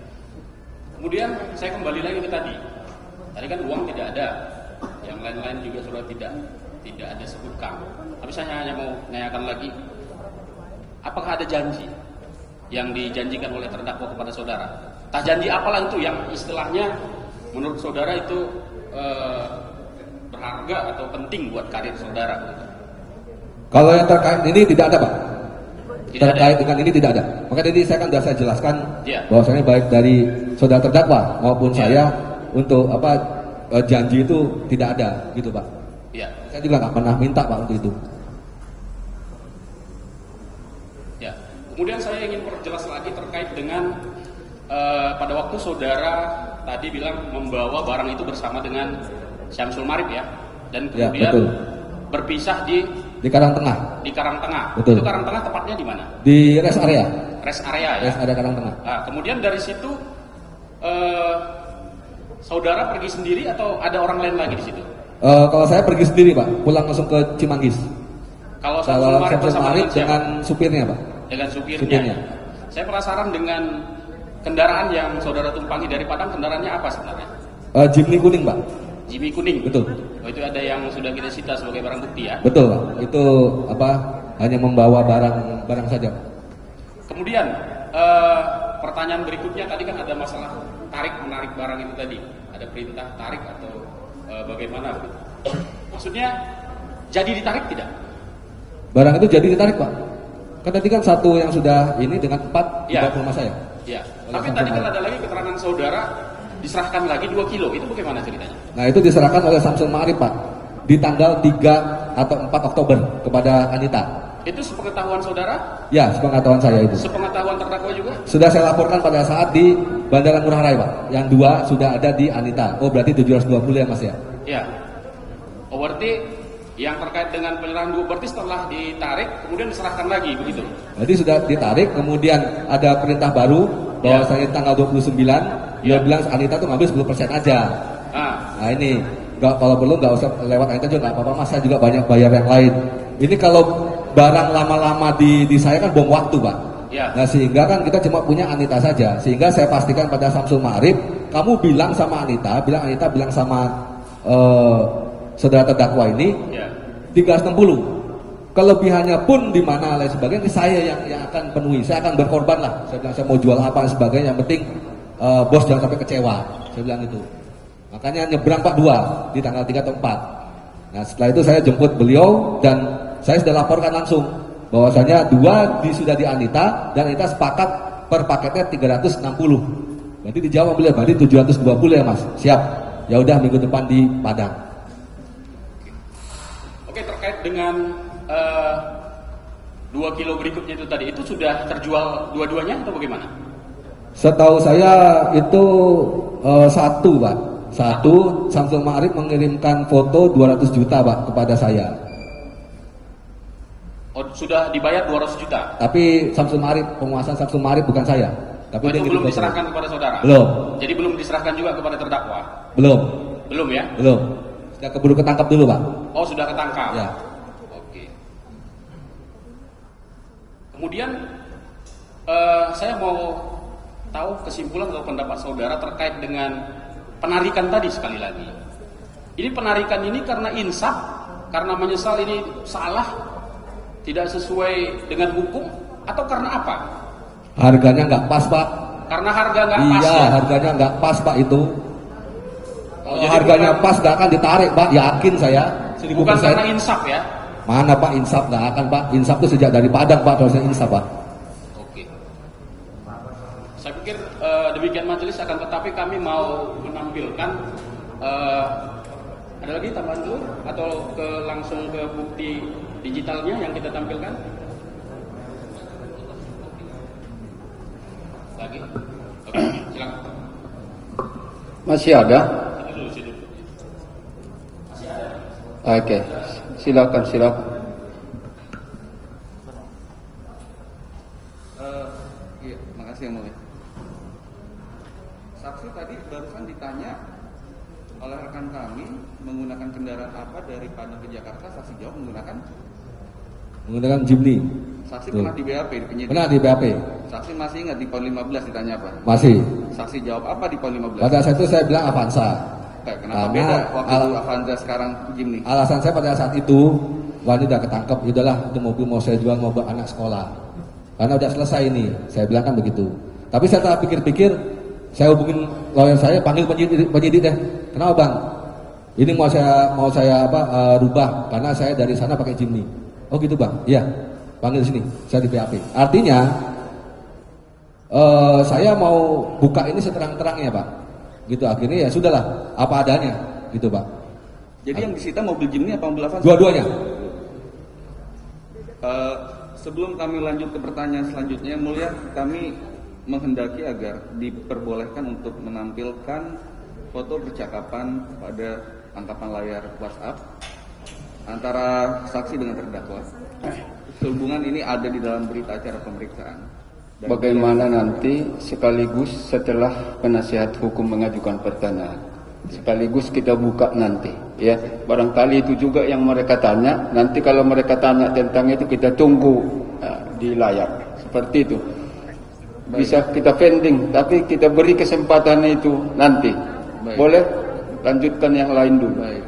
Kemudian saya kembali lagi ke tadi. Tadi kan uang tidak ada, yang lain-lain juga sudah tidak ada sebutkan. Tapi saya hanya mau menanyakan lagi, apakah ada janji yang dijanjikan oleh terdakwa kepada saudara? Tak janji apalah itu yang istilahnya menurut saudara itu berharga atau penting buat karir saudara? Kalau yang terkait ini tidak ada, Pak. Tidak ada. Terkait dengan ini tidak ada. Maka tadi saya kan sudah saya jelaskan Ya. bahwasanya baik dari saudara terdakwa maupun Ya. saya untuk janji itu tidak ada, gitu, Pak. Ya. Saya juga nggak pernah minta, Pak, untuk itu. Ya. Kemudian saya ingin perjelas lagi terkait dengan pada waktu saudara tadi bilang membawa barang itu bersama dengan Syamsul Marif ya, dan Ya, kemudian betul. berpisah di Di Karangtengah, Karangtengah. Betul. Itu Karangtengah tepatnya di mana? di rest area, Rest area ya. rest area Karangtengah. Nah, kemudian dari situ saudara pergi sendiri atau ada orang lain lagi di situ? Kalau saya pergi sendiri, Pak, pulang langsung ke Cimanggis. Kalau Syamsul Marif Syamsul bersama Marif dengan siapa? dengan supirnya, Pak. Dengan supirnya. Supirnya. Saya penasaran dengan kendaraan yang saudara tumpangi dari Padang, kendaraannya apa sebenarnya? Jimny kuning, Pak. Jimmy kuning. Betul. Oh, itu ada yang sudah kita sita sebagai barang bukti ya. Betul, Pak. Itu hanya membawa barang saja, Pak. Kemudian pertanyaan berikutnya tadi kan ada masalah tarik menarik barang itu tadi? Ada perintah tarik atau bagaimana begitu? Maksudnya jadi ditarik tidak? Barang itu jadi ditarik, Pak. Kan tadi kan satu yang sudah ini dengan 4 dibawa ke rumah saya. Iya. Tapi tadi kan ada lagi keterangan saudara diserahkan lagi 2 kilo. Itu bagaimana ceritanya? Nah, itu diserahkan oleh Samsul Ma'arif, Pak, di tanggal 3 atau 4 Oktober kepada Anita. Itu sepengetahuan saudara? Ya, sepengetahuan saya itu. Sepengetahuan terdakwa juga? Sudah saya laporkan pada saat di Bandara Ngurah Rai, Pak. Yang 2 sudah ada di Anita. Oh, berarti 720 ya, Mas ya? Ya. Oh, berarti yang terkait dengan penyerahan dua berarti setelah ditarik kemudian diserahkan lagi begitu? Jadi sudah ditarik, kemudian ada perintah baru bahwa saya tanggal 29 dia bilang Anita tuh ngambil 10% aja. Nah ini kalau perlu nggak usah lewat Anita juga nggak apa-apa, Mas, saya juga banyak bayar yang lain. Ini kalau barang lama-lama di saya kan bom waktu, Pak. Ya. Nah sehingga kan kita cuma punya Anita saja, sehingga saya pastikan pada Samsul Ma'arif, kamu bilang sama Anita bilang sama saudara terdakwa ini 360. Kelebihannya pun di mana lain sebagainya, saya yang akan penuhi, saya akan berkorban lah. Saya bilang saya mau jual apa dan sebagainya, yang penting bos jangan sampai kecewa. Saya bilang itu. Makanya nyebrang Pak 2 di tanggal 3 atau 4. Nah setelah itu saya jemput beliau dan saya sudah laporkan langsung bahwasanya 2 sudah di Anita dan Anita sepakat per paketnya 360. Berarti dijawab beliau, berarti 720 ya, Mas. Siap. Ya udah minggu depan di Padang. Oke, terkait dengan 2 kilo berikutnya itu tadi, itu sudah terjual dua-duanya atau bagaimana? Setahu saya itu 1, Pak. 1, Samsul Ma'arif mengirimkan foto 200 juta, Pak, kepada saya. Oh, sudah dibayar 200 juta? Tapi Samsul Ma'arif, penguasaan Samsul Ma'arif bukan saya. Tapi itu belum diserahkan kepada saudara? Belum. Jadi belum diserahkan juga kepada terdakwa? Belum. Belum ya? Belum. Sudah keburu ketangkap dulu, Pak. Oh, sudah ketangkap? Ya. Oke. Kemudian saya mau tahu kesimpulan atau pendapat saudara terkait dengan penarikan tadi sekali lagi. Ini penarikan ini karena insaf, karena menyesal ini salah, tidak sesuai dengan hukum, atau karena apa? Harganya nggak pas, Pak. Karena harga nggak pas. Iya, ya? harganya nggak pas, Pak, itu. Oh, jadi harganya bukan, pas nggak akan ditarik, Pak. Yakin saya. 1000%. Bukan karena insaf ya? Mana, Pak, insaf nggak akan, Pak. Insaf itu sejak dari Padang, Pak. Kalau saya insaf, Pak. Oke. Saya pikir demikian majelis, akan tetapi kami mau menampilkan ada lagi tambahan dulu atau langsung ke bukti digitalnya yang kita tampilkan? Lagi? Oke, silakan. Masih ada? Oke, silakan. Iya, makasih yang mulia. Saksi tadi barusan ditanya oleh rekan kami menggunakan kendaraan apa dari Padang ke Jakarta. Saksi jawab Menggunakan Jimny. Saksi pernah di BAP di penyidik. Pernah di BAP. Saksi masih ingat di PON 15 ditanya apa? Masih. Saksi jawab apa di PON 15? Pada saat itu saya bilang Avanza. Kenapa Karena beda waktu Avanza sekarang Jimny? Alasan saya pada saat itu, wah ini udah ketangkep, udahlah itu mobil mau saya jual, mau buat anak sekolah. Karena udah selesai ini, saya bilang kan begitu. Tapi saya tak pikir-pikir, saya hubungin lawyer saya, panggil penyidik deh. Kenapa, Bang? Ini mau saya rubah karena saya dari sana pakai Jimny. Oh gitu, Bang? Iya. Panggil sini, saya di BAP. Artinya saya mau buka ini seterang-terangnya, Pak. Gitu, akhirnya ya sudahlah, apa adanya, gitu, Pak. Jadi yang disita mobil Jimny apa mobil Avanza? Dua-duanya. Sebelum kami lanjut ke pertanyaan selanjutnya, mulia, kami menghendaki agar diperbolehkan untuk menampilkan foto percakapan pada tangkapan layar WhatsApp antara saksi dengan terdakwa. Sehubungan ini ada di dalam berita acara pemeriksaan. Dan Bagaimana nanti sekaligus setelah penasihat hukum mengajukan pertanyaan, sekaligus kita buka nanti, ya. Barangkali itu juga yang mereka tanya. Nanti kalau mereka tanya tentang itu kita tunggu di layar, seperti itu. Bisa kita pending, tapi kita beri kesempatan itu nanti. Baik. Boleh lanjutkan yang lain dulu. Baik.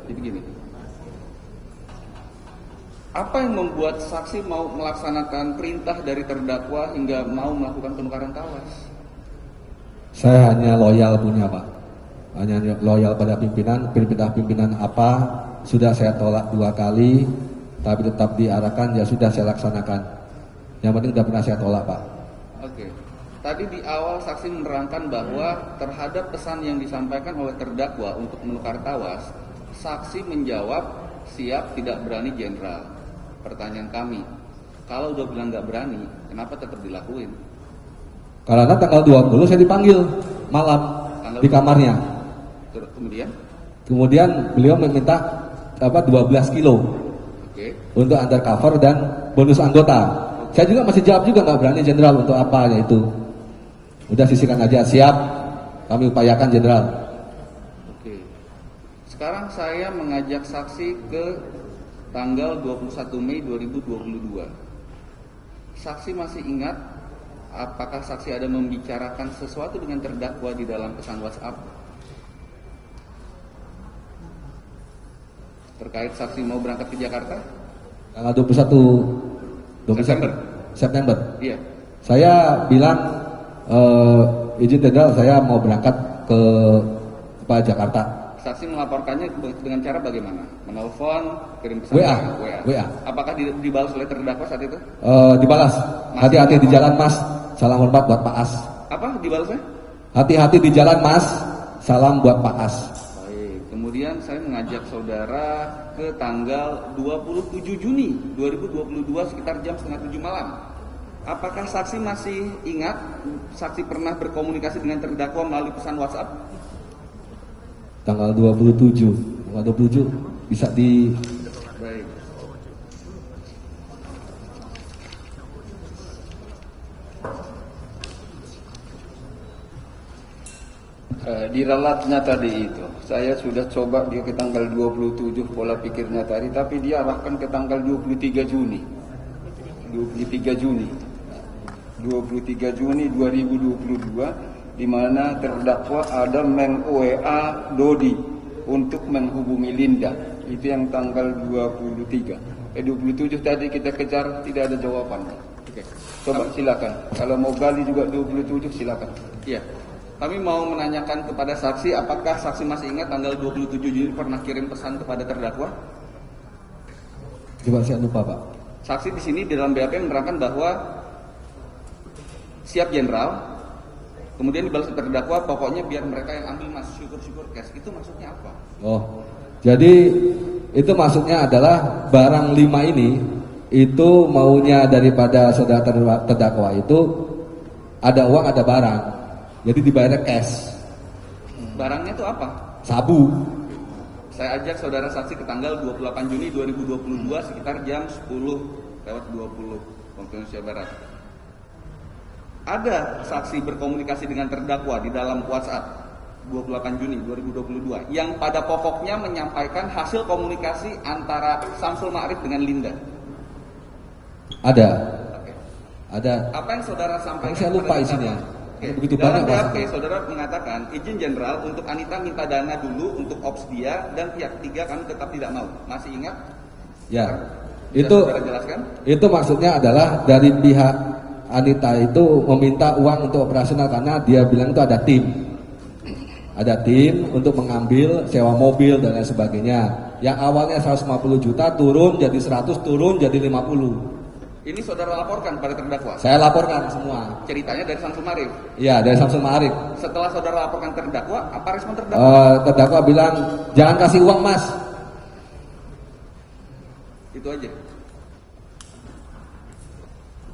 Jadi gini. Apa yang membuat saksi mau melaksanakan perintah dari terdakwa hingga mau melakukan penukaran tawas? Saya hanya loyal punya Pak, hanya loyal pada pimpinan apa sudah saya tolak 2 kali, tapi tetap diarahkan ya sudah saya laksanakan. Yang penting tidak pernah saya tolak Pak. Oke. Tadi di awal saksi menerangkan bahwa terhadap pesan yang disampaikan oleh terdakwa untuk menukar tawas, saksi menjawab siap tidak berani jenderal. Pertanyaan kami, kalau udah bilang nggak berani, kenapa tetap dilakuin? Karena tanggal 20 saya dipanggil malam di kamarnya. Kemudian beliau meminta 12 kilo untuk undercover dan bonus anggota. Saya juga masih jawab juga nggak berani jenderal, untuk apa ya itu. Udah sisihkan aja, siap kami upayakan jenderal. Oke. Sekarang saya mengajak saksi ke tanggal 21 Mei 2022. Saksi masih ingat apakah saksi ada membicarakan sesuatu dengan terdakwa di dalam pesan WhatsApp? Terkait saksi mau berangkat ke Jakarta? Tanggal 21 September. Iya. Saya bilang izin jenderal, saya mau berangkat ke Jakarta. Saksi melaporkannya dengan cara bagaimana? Menelpon, kirim pesan? WA. Apakah dibalas oleh terdakwa saat itu? Dibalas. Hati-hati di jalan Mas. Salam hormat buat Pak As. Apa dibalasnya? Hati-hati di jalan Mas. Salam buat Pak As. Baik. Kemudian saya mengajak saudara ke tanggal 27 Juni 2022 sekitar jam 6:30 malam. Apakah saksi masih ingat saksi pernah berkomunikasi dengan terdakwa melalui pesan WhatsApp? Tanggal 27 bisa di... Baik. Diralatnya tadi itu, saya sudah coba dia ke tanggal 27 pola pikirnya tadi, tapi dia arahkan ke tanggal 23 Juni 2022, di mana terdakwa ada meng-WA Dodi untuk menghubungi Linda. Itu yang tanggal 27 tadi kita kejar, tidak ada jawaban. Oke. Coba silakan, kalau mau gali juga 27 silakan. Iya. Kami mau menanyakan kepada saksi, apakah saksi masih ingat tanggal 27 Juni pernah kirim pesan kepada terdakwa? Coba saya lupa Pak. Saksi di sini di dalam BAP menerangkan bahwa siap jenderal, kemudian dibalas terdakwa, pokoknya biar mereka yang ambil Mas, syukur-syukur cash. Itu maksudnya apa? Oh, jadi itu maksudnya adalah barang 5 ini itu maunya daripada saudara terdakwa itu ada uang ada barang. Jadi dibayarnya cash. Barangnya itu apa? Sabu. Saya ajak saudara saksi ke tanggal 28 Juni 2022 sekitar jam 10:20 waktu Indonesia Barat. Ada saksi berkomunikasi dengan terdakwa di dalam WhatsApp 28 Juni 2022 yang pada pokoknya menyampaikan hasil komunikasi antara Samsul Ma'arif dengan Linda. Ada. Oke. Ada. Apa yang saudara sampaikan? Saya lupa isinya. Oke. Begitu Dalam banyak BAP saudara mengatakan izin jenderal untuk Anita minta dana dulu untuk ops dia dan pihak ketiga kami tetap tidak mau. Masih ingat? Ya. Bisa Itu saudara jelaskan? itu maksudnya adalah dari pihak Anita itu meminta uang untuk operasional karena dia bilang itu ada tim. Ada tim untuk mengambil sewa mobil dan lain sebagainya. Yang awalnya 150 juta turun jadi 100, turun jadi 50. Ini saudara laporkan pada terdakwa. Saya laporkan semua. Ceritanya dari Samsul Ma'arif. Iya, dari Samsul Ma'arif. Setelah saudara laporkan terdakwa, apa respon terdakwa? Terdakwa bilang, jangan kasih uang Mas. Itu aja.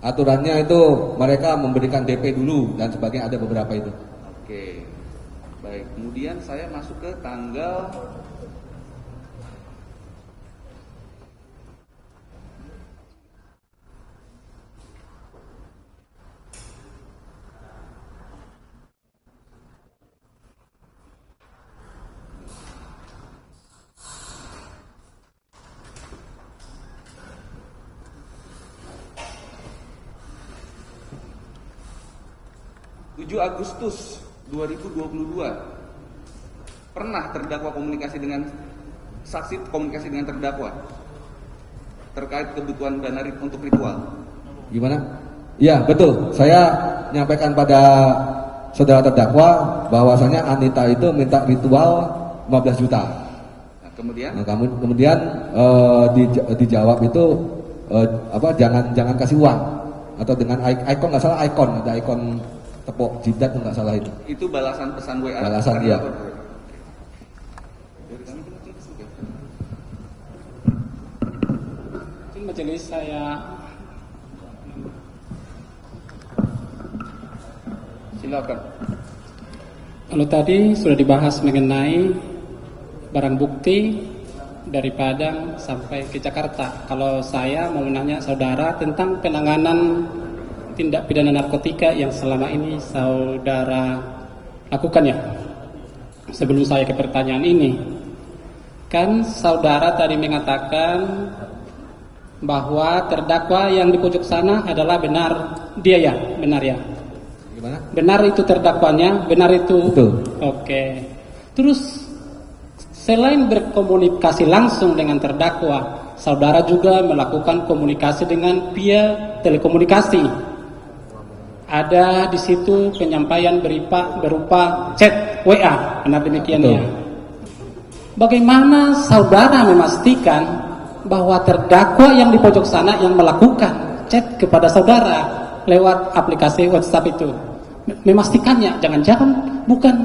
Aturannya itu mereka memberikan DP dulu dan sebagainya, ada beberapa itu. Oke. Baik, kemudian saya masuk ke tanggal 7 Agustus 2022. Pernah terdakwa komunikasi dengan saksi, komunikasi dengan terdakwa terkait kebutuhan dana untuk ritual. Gimana? Iya, betul. Saya nyampaikan pada saudara terdakwa bahwasanya Anita itu minta ritual 15 juta. Nah, kemudian Nah, kemudian dijawab itu jangan kasih uang, atau dengan ikon, nggak salah ikon, ada ikon tepuk jidat nggak salah itu. itu balasan pesan WA. Balasan dia. Majelis, saya Silakan. kalau tadi sudah dibahas mengenai barang bukti dari Padang sampai ke Jakarta. Kalau saya mau menanya saudara tentang penanganan tindak pidana narkotika yang selama ini saudara lakukan ya. Sebelum saya ke pertanyaan ini, kan saudara tadi mengatakan bahwa terdakwa yang di pojok sana adalah benar dia ya, benar ya? Gimana? Benar itu terdakwanya, benar itu. Betul. Oke. Terus selain berkomunikasi langsung dengan terdakwa, saudara juga melakukan komunikasi dengan via telekomunikasi. Ada di situ penyampaian berupa chat WA, benar demikian ya? Bagaimana saudara memastikan bahwa terdakwa yang di pojok sana yang melakukan chat kepada saudara lewat aplikasi WhatsApp itu? Memastikannya, jangan-jangan bukan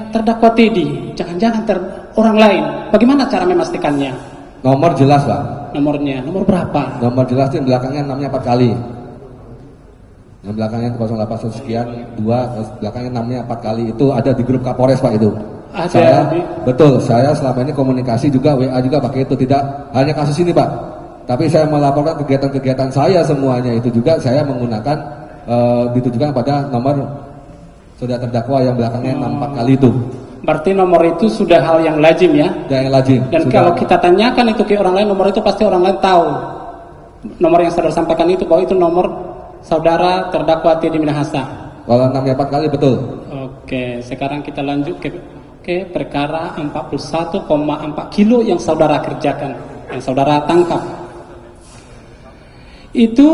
terdakwa Teddy, jangan-jangan orang lain. Bagaimana cara memastikannya? Nomor jelas, Pak. Nomornya, nomor berapa? Nomor jelas itu yang belakangnya namanya 4 kali. Yang belakangnya 081 sekian 2, belakangnya namanya 4 kali. Itu ada di grup Kapolres, Pak, itu. Betul, saya selama ini komunikasi juga WA juga pakai itu, tidak hanya kasus ini, Pak. Tapi saya melaporkan kegiatan-kegiatan saya semuanya itu juga saya menggunakan ditujukan pada nomor saudara terdakwa yang belakangnya 4 kali itu. Berarti nomor itu sudah hal yang lazim ya? Yang lazim. Dan sudah. Kalau kita tanyakan itu ke orang lain, nomor itu pasti orang lain tahu. Nomor yang saudara sampaikan itu bahwa itu nomor saudara terdakwa Teddy Minahasa. Kalau namanya 4 kali betul. Oke, sekarang kita lanjut ke perkara 41,4 kilo yang saudara kerjakan, yang saudara tangkap. Itu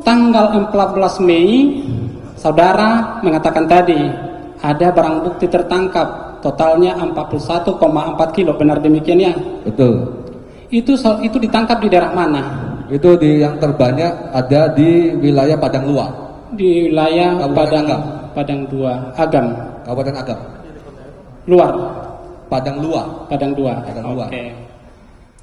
tanggal 14 Mei, saudara mengatakan tadi ada barang bukti tertangkap, totalnya 41,4 kilo, benar demikian ya? Betul. Itu ditangkap di daerah mana? Itu yang terbanyak ada di wilayah Padang Luar. Di wilayah Kabupaten Padang 2, Agam. Kabupaten Agam. Luar. Padang Luar. Padang 2. Oke.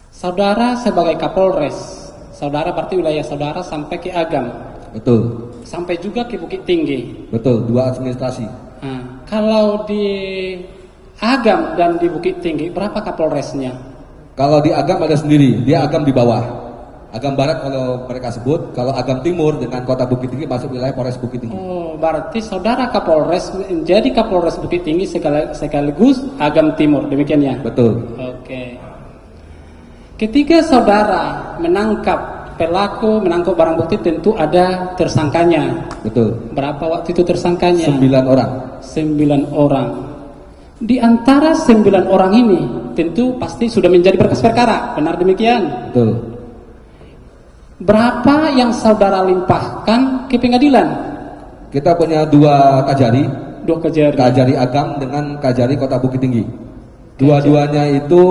Saudara sebagai Kapolres, saudara berarti wilayah saudara sampai ke Agam. Betul. Sampai juga ke Bukit Tinggi. Betul, 2 administrasi. Nah, kalau di Agam dan di Bukit Tinggi berapa Kapolresnya? Kalau di Agam ada sendiri, dia Agam di bawah. Agam Barat kalau mereka sebut, kalau Agam Timur dengan kota Bukit Tinggi masuk wilayah Polres Bukit Tinggi. Oh, berarti saudara Kapolres menjadi Kapolres Bukit Tinggi sekaligus Agam Timur, demikian ya? Betul. Oke. Ketika saudara menangkap pelaku, menangkap barang bukti, tentu ada tersangkanya. Betul. Berapa waktu itu tersangkanya? 9 orang. 9 orang. Di antara 9 orang ini tentu pasti sudah menjadi berkas perkara, benar demikian? Betul. Berapa yang saudara limpahkan ke pengadilan? Kita punya 2 kajari. 2 kajari. Kajari Agam dengan kajari kota Bukit Tinggi. Dua-duanya itu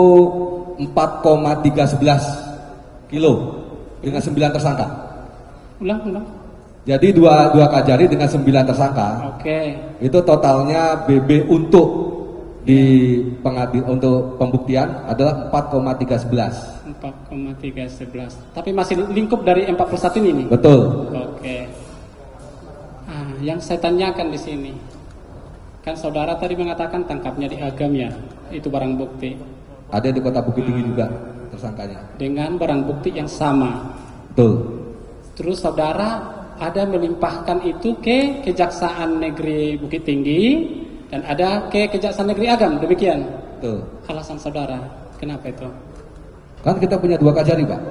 4,311 kilo dengan 9 tersangka. Ulang. Jadi 2 kajari dengan 9 tersangka. Oke. Itu totalnya BB untuk untuk pembuktian adalah 4,311. 4,311. Tapi masih lingkup dari 41 ini nih. Betul. Oke. Yang saya tanyakan di sini, kan saudara tadi mengatakan tangkapnya di Agam ya, itu barang bukti. Ada di kota Bukit Tinggi juga tersangkanya. Dengan barang bukti yang sama. Betul. Terus saudara ada melimpahkan itu ke Kejaksaan Negeri Bukit Tinggi dan ada ke Kejaksaan Negeri Agam, demikian. Betul. Alasan saudara, kenapa itu? Kan kita punya 2 kajari, Pak.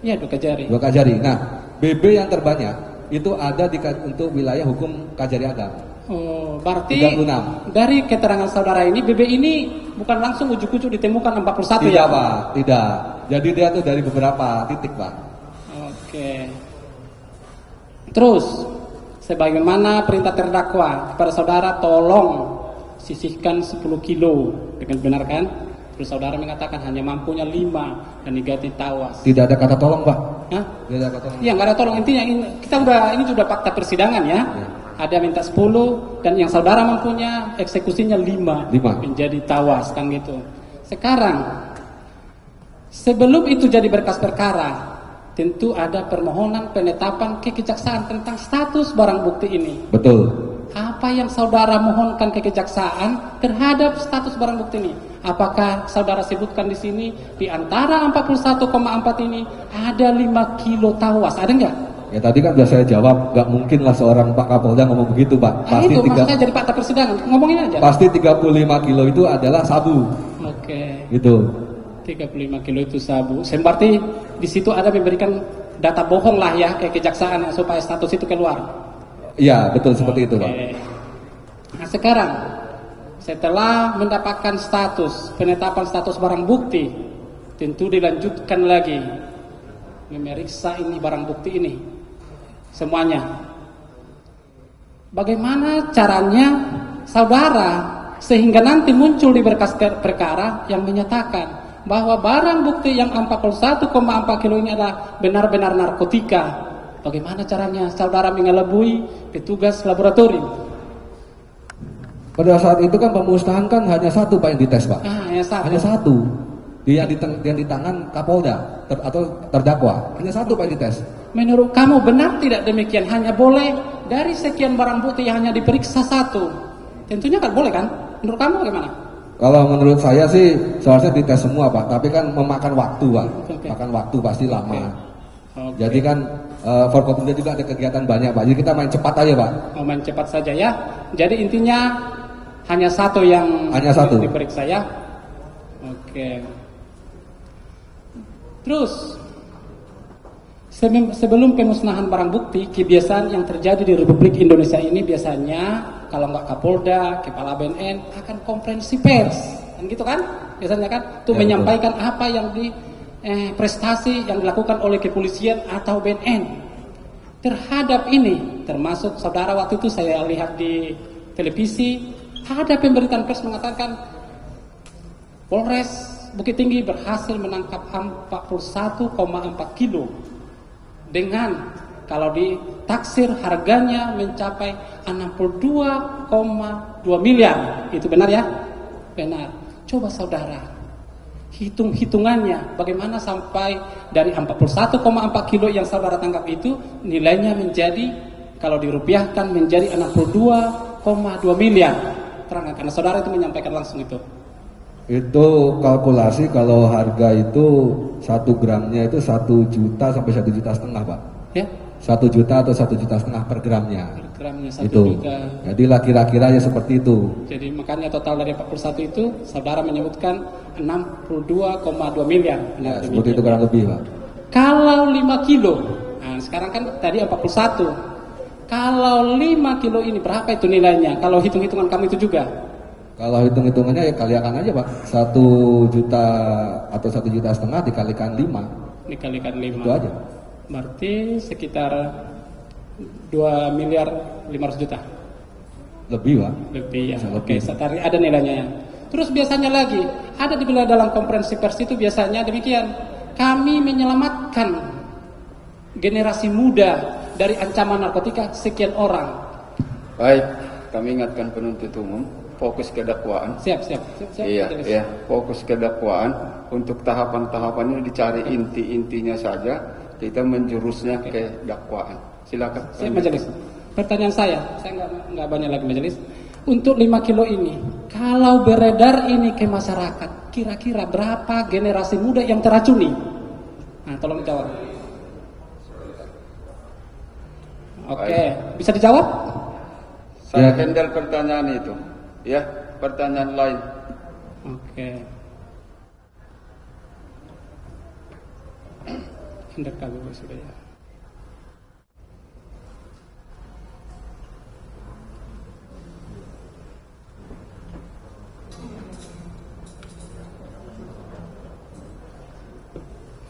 Iya, 2 kajari. 2 kajari. Nah, BB yang terbanyak itu ada untuk wilayah hukum Kajari Agam. Oh, berarti 36. Dari keterangan saudara ini, BB ini bukan langsung ujuk-ujuk ditemukan 41 tidak, ya? Pak, tidak. Jadi dia tuh dari beberapa titik, Pak. Oke. Terus sebagaimana perintah terdakwa kepada saudara, tolong sisihkan 10 kilo dengan benar kan? Terus saudara mengatakan hanya mampunya 5 dan diganti tawas. Tidak ada kata tolong, Pak. Hah? Tidak ada kata tolong. Iya, nggak ada tolong. Intinya ini sudah fakta persidangan ya. Ada minta 10 dan yang saudara mampunya eksekusinya 5 menjadi tawas kan gitu. Sekarang sebelum itu jadi berkas perkara, tentu ada permohonan penetapan ke kejaksaan tentang status barang bukti ini. Betul. Apa yang saudara mohonkan ke kejaksaan terhadap status barang bukti ini? Apakah saudara sebutkan di sini di antara 41,4 ini ada 5 kilo tawas? Ada nggak? Ya tadi kan sudah saya jawab, nggak mungkin lah seorang Pak Kapolda ngomong begitu, Pak. Pasti itu makanya jadi fakta persidangan. Ngomongin aja. Pasti 35 kilo itu adalah sabu. Oke. Gitu. 35 kilo itu sabu. Berarti di situ ada memberikan data bohong lah ya ke kejaksaan supaya status itu keluar. Iya, betul seperti itu, Pak. Nah, sekarang setelah mendapatkan status, penetapan status barang bukti, tentu dilanjutkan lagi memeriksa ini barang bukti ini semuanya. Bagaimana caranya saudara sehingga nanti muncul di berkas perkara yang menyatakan bahwa barang bukti yang 41,4 kilo ini adalah benar-benar narkotika? Bagaimana caranya saudara mengelabui petugas laboratorium? Pada saat itu kan pemusnahan kan hanya satu, Pak, yang dites, Pak. Hanya satu. Yang di tangan Kapolda atau terdakwa. Hanya satu, Pak, yang dites. Menurut kamu benar tidak demikian? Hanya boleh dari sekian barang bukti yang hanya diperiksa satu. Tentunya kan boleh kan? Menurut kamu bagaimana? Kalau menurut saya sih seharusnya dites semua, Pak. Tapi kan memakan waktu, Pak. Makan waktu pasti lama. Jadi kan Forkopimda juga ada kegiatan banyak, Pak. Jadi kita main cepat aja, Pak. Main cepat saja ya. Jadi intinya hanya satu yang diperiksa ya. Oke. Terus sebelum pemusnahan barang bukti, kebiasaan yang terjadi di Republik Indonesia ini biasanya kalau nggak Kapolda, Kepala BNN akan konferensi pers, kan gitu kan? Biasanya kan, tuh ya, menyampaikan betul. Apa yang prestasi yang dilakukan oleh kepolisian atau BNN terhadap ini, termasuk saudara waktu itu saya lihat di televisi ada pemberitaan pers mengatakan Polres Bukit Tinggi berhasil menangkap 41,4 kilo dengan kalau ditaksir harganya mencapai 62,2 miliar. Itu benar ya? Benar. Coba saudara hitung-hitungannya bagaimana sampai dari 41,4 kilo yang saudara tangkap itu nilainya menjadi kalau dirupiahkan menjadi 62,2 miliar. Terangkan karena saudara itu menyampaikan langsung itu. Itu kalkulasi kalau harga itu 1 gramnya itu 1 juta sampai 1,5 juta, Pak. Ya? 1 juta atau 1,5 juta per gramnya. Per gramnya 1 itu. Juta. Jadi kira-kira ya seperti itu. Jadi makanya total dari 41 itu saudara menyebutkan 62,2 miliar. Ya, seperti itu kurang lebih, Pak. Kalau 5 kilo, nah sekarang kan tadi 41. Kalau 5 kilo ini berapa itu nilainya? Kalau hitung-hitungan kami itu juga. Kalau hitung-hitungannya ya kalikan aja, Pak. 1 juta atau 1,5 juta dikalikan 5. Dikalikan 5. Itu aja. Berarti sekitar 2 miliar 500 juta. Lebih, Pak. Lebih ya. Oke, setari ada nilainya ya. Terus biasanya lagi ada di dalam konferensi pers itu biasanya demikian. Kami menyelamatkan generasi muda dari ancaman narkotika sekian orang. Baik, kami ingatkan penuntut umum fokus ke dakwaan. Siap. Iya, fokus ke dakwaan. Untuk tahapan-tahapan ini dicari inti-intinya saja. Kita menjurusnya ke dakwaan. Silakan. Siap, majelis. Pertanyaan saya nggak banyak lagi majelis. Untuk 5 kilo ini, kalau beredar ini ke masyarakat, kira-kira berapa generasi muda yang teracuni? Nah, tolong jawab. Oke, bisa dijawab? Saya handle pertanyaan itu. Ya, pertanyaan lain. Oke. Hendak kami sudah ya.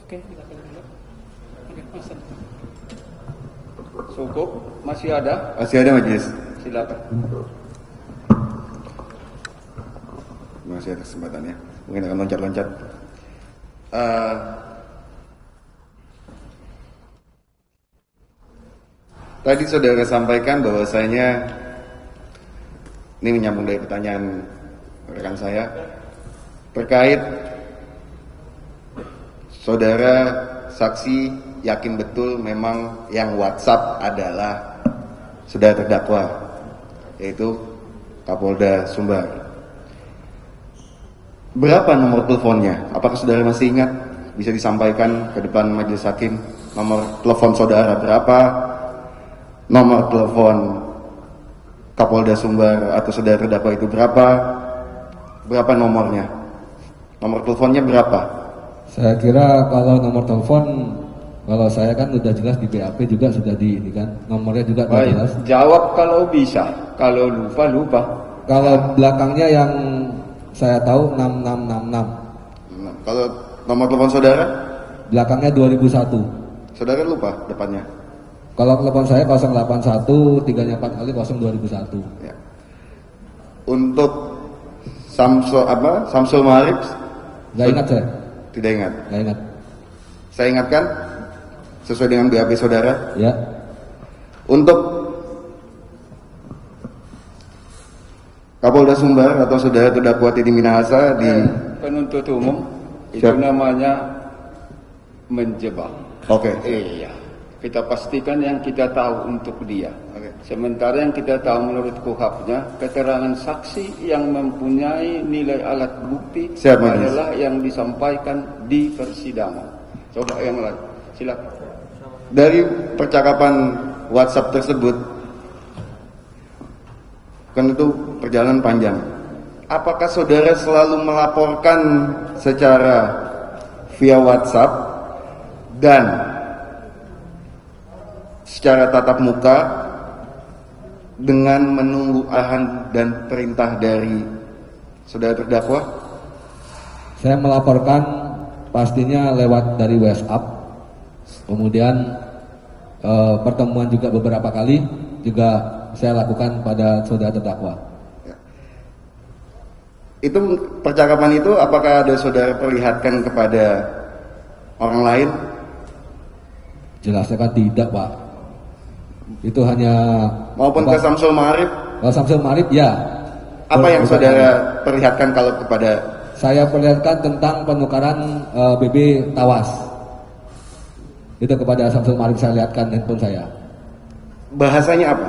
Oke, kita dulu. Oke, Mas. Cukup? Masih ada? Masih ada majelis. Silakan. Masih ada kesempatan ya. Mungkin akan loncat-loncat. Tadi saudara sampaikan bahwasanya ini menyambung dari pertanyaan rekan saya terkait saudara saksi yakin betul memang yang WhatsApp adalah saudara terdakwa, yaitu Kapolda Sumbar. Berapa nomor teleponnya? Apakah saudara masih ingat? Bisa disampaikan ke depan majelis hakim. Nomor telepon saudara berapa? Nomor telepon Kapolda Sumbar atau saudara terdakwa itu berapa? Berapa nomornya? Nomor teleponnya berapa? Saya kira kalau nomor telepon, kalau saya kan udah jelas di BAP juga sudah di ini kan, nomornya juga udah Baik, jelas. jawab kalau bisa. Kalau lupa. Kalau belakangnya yang saya tahu 6666. Kalau nomor telepon saudara? Belakangnya 2001. Saudara lupa depannya? Kalau telepon saya 081 3-nya 4 kali 2001. Ya. Untuk Samsul Ma'arif? Nggak ingat saya. Tidak ingat. Nggak ingat. Saya ingatkan sesuai dengan BAP saudara. Ya. Untuk Kapolda Sumbar atau saudara terdakwa Titi Minahasa di penuntut umum itu Siap. namanya menjebak. Oke. Iya. Kita pastikan yang kita tahu untuk dia. Oke. Sementara yang kita tahu menurut KUHAP-nya, keterangan saksi yang mempunyai nilai alat bukti Siap, Majelis. adalah yang disampaikan di persidangan. Coba yang lain, silakan. Dari percakapan WhatsApp tersebut, kan itu perjalanan panjang. Apakah saudara selalu melaporkan secara via WhatsApp dan secara tatap muka dengan menunggu arahan dan perintah dari saudara terdakwa? Saya melaporkan pastinya lewat dari WhatsApp. Kemudian pertemuan juga beberapa kali juga saya lakukan pada saudara terdakwa. Ya. Itu percakapan itu apakah ada saudara perlihatkan kepada orang lain? Jelasnya kan tidak, Pak. Itu hanya Maupun ke Samsul Ma'arif? Kalau Samsul Ma'arif ya. Apa yang saudara perlihatkan kalau kepada? Saya perlihatkan tentang penukaran BB Tawas. Itu kepada Samsul Ma'arif saya lihatkan handphone saya. Bahasanya apa?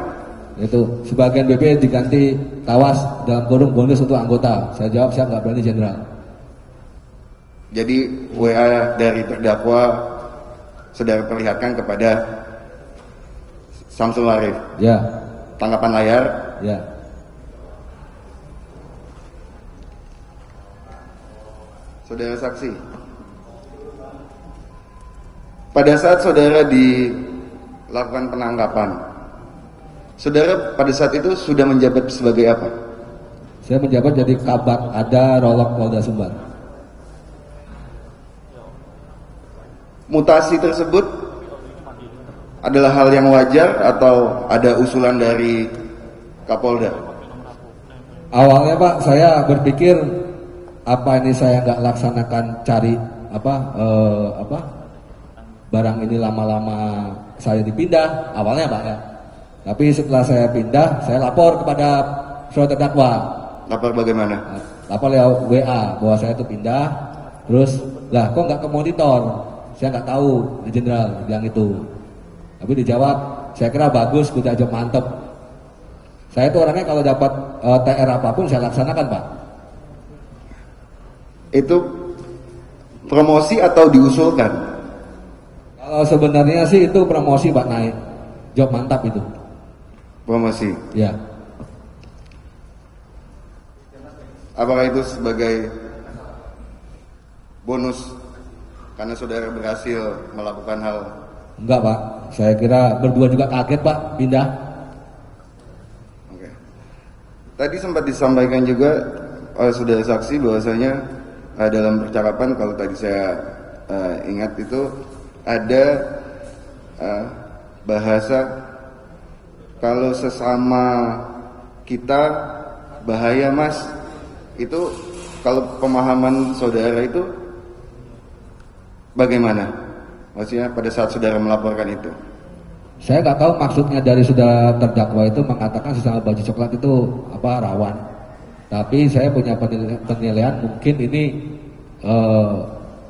Itu sebagian BB diganti Tawas dalam kurung bonus untuk anggota. Saya jawab saya nggak berani jenderal. Jadi WA dari terdakwa saudara perlihatkan kepada Samsul Ma'arif. Ya, Tanggapan layar. ya. Saudara saksi. Pada saat saudara dilakukan penangkapan, saudara pada saat itu sudah menjabat sebagai apa? Saya menjabat jadi Kabak Ada Rolok Polda Sumbar. Mutasi tersebut adalah hal yang wajar atau ada usulan dari Kapolda? Awalnya Pak, saya berpikir apa ini saya nggak laksanakan cari barang ini lama-lama saya dipindah awalnya Pak ya. Tapi setelah saya pindah, saya lapor kepada saudara terdakwa. Lapor bagaimana? Lapor lewat WA bahwa saya itu pindah. Terus lah kok nggak ke monitor? Saya nggak tahu, jenderal bilang itu. Tapi dijawab, saya kira bagus, udah aja mantep. Saya itu orangnya kalau dapat TR apapun saya laksanakan Pak. Itu promosi atau diusulkan? Kalau sebenarnya sih itu promosi Pak, naik job mantap itu. Promosi. Ya. Apakah itu sebagai bonus karena saudara berhasil melakukan hal? Enggak Pak, saya kira berdua juga kaget Pak pindah. Oke. Tadi sempat disampaikan juga oleh saudara saksi bahwasanya dalam percakapan, kalau tadi saya ingat itu ada bahasa kalau sesama kita bahaya Mas, itu kalau pemahaman saudara itu bagaimana? Maksudnya pada saat saudara melaporkan itu? Saya nggak tahu maksudnya dari saudara terdakwa itu mengatakan sesama baju coklat itu rawan. Tapi saya punya penilaian mungkin ini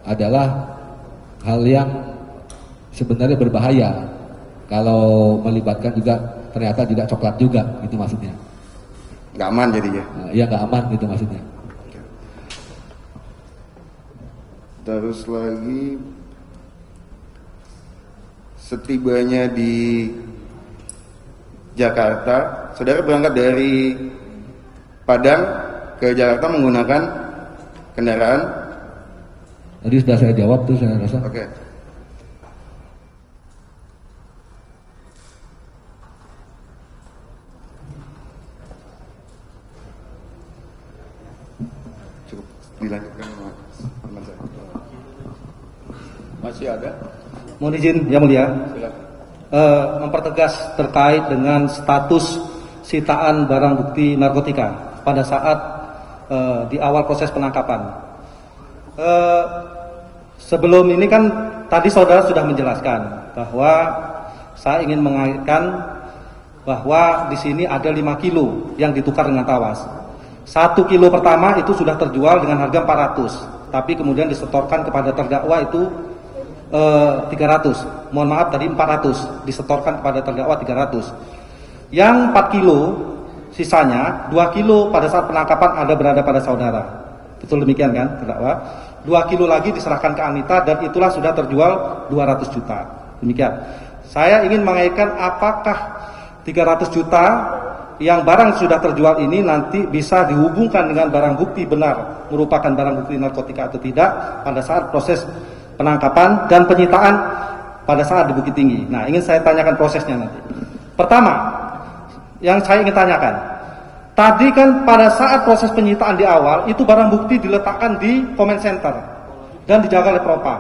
adalah hal yang sebenarnya berbahaya kalau melibatkan juga ternyata juga coklat juga, gitu maksudnya. Nggak aman jadinya? Iya, nggak aman gitu maksudnya. Terus lagi, setibanya di Jakarta, saudara berangkat dari Padang ke Jakarta menggunakan kendaraan? Tadi sudah saya jawab tuh, saya rasa. Oke. Cukup dilanjutkan teman saya. Masih ada? Mohon izin yang mulia, Silakan. mempertegas terkait dengan status sitaan barang bukti narkotika pada saat di awal proses penangkapan. Sebelum ini kan tadi saudara sudah menjelaskan bahwa saya ingin mengaitkan bahwa di sini ada 5 kilo yang ditukar dengan tawas. 1 kilo pertama itu sudah terjual dengan harga 400, tapi kemudian disetorkan kepada terdakwa itu 300. Mohon maaf, tadi 400 disetorkan kepada terdakwa 300. Yang 4 kilo sisanya 2 kilo pada saat penangkapan berada pada saudara. Betul demikian kan terdakwa? 2 kilo lagi diserahkan ke Anita dan itulah sudah terjual 200 juta. Demikian. Saya ingin mengaitkan apakah 300 juta yang barang sudah terjual ini nanti bisa dihubungkan dengan barang bukti benar merupakan barang bukti narkotika atau tidak pada saat proses penangkapan dan penyitaan pada saat di Bukit Tinggi. Nah, ingin saya tanyakan prosesnya nanti. Pertama, yang saya ingin tanyakan, tadi kan pada saat proses penyitaan di awal itu barang bukti diletakkan di comment center dan dijaga oleh propam.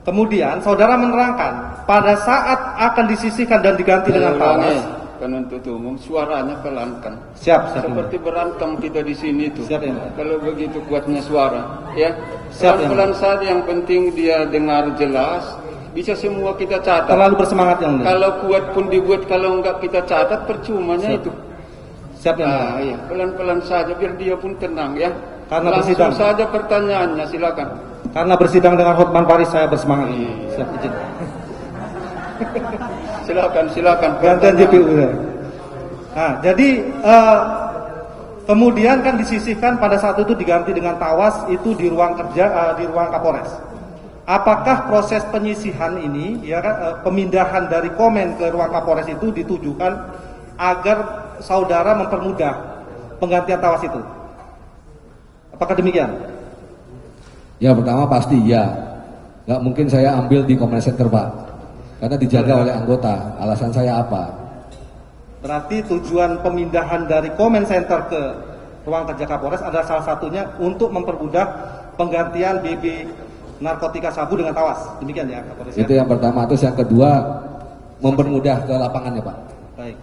Kemudian saudara menerangkan pada saat akan disisihkan dan diganti dengan tawas. Penuntut umum suaranya pelan kan? Siap. Seperti berantem kita di sini tuh. Siap, ya. Kalau begitu kuatnya suara, ya. Siap, ya. Pelan saja, yang penting dia dengar jelas. Bisa semua kita catat. Terlalu bersemangat yang mulia. Kalau kuat pun dibuat, kalau enggak kita catat percumanya itu. Siap ya. Iya. Pelan-pelan saja biar dia pun tenang ya. Karena langsung bersidang. saja pertanyaannya, silakan. Karena bersidang dengan Hotman Paris saya bersemangat. Siap izin. Silakan. Gantian JPU. Nah, jadi kemudian kan disisihkan pada saat itu diganti dengan tawas itu di ruang kerja di ruang Kapolres. Apakah proses penyisihan ini ya kan pemindahan dari komen ke ruang Kapolres itu ditujukan agar saudara mempermudah penggantian tawas itu? Apakah demikian? Ya, pertama pasti ya. Nggak mungkin saya ambil di comment center, Pak. Karena dijaga oleh anggota. Alasan saya apa? Berarti tujuan pemindahan dari comment center ke ruang kerja Kapolres adalah salah satunya untuk mempermudah penggantian BB narkotika sabu dengan tawas. Demikian ya Kapolres. Itu yang pertama. Terus yang kedua, mempermudah ke lapangannya, Pak. Baik.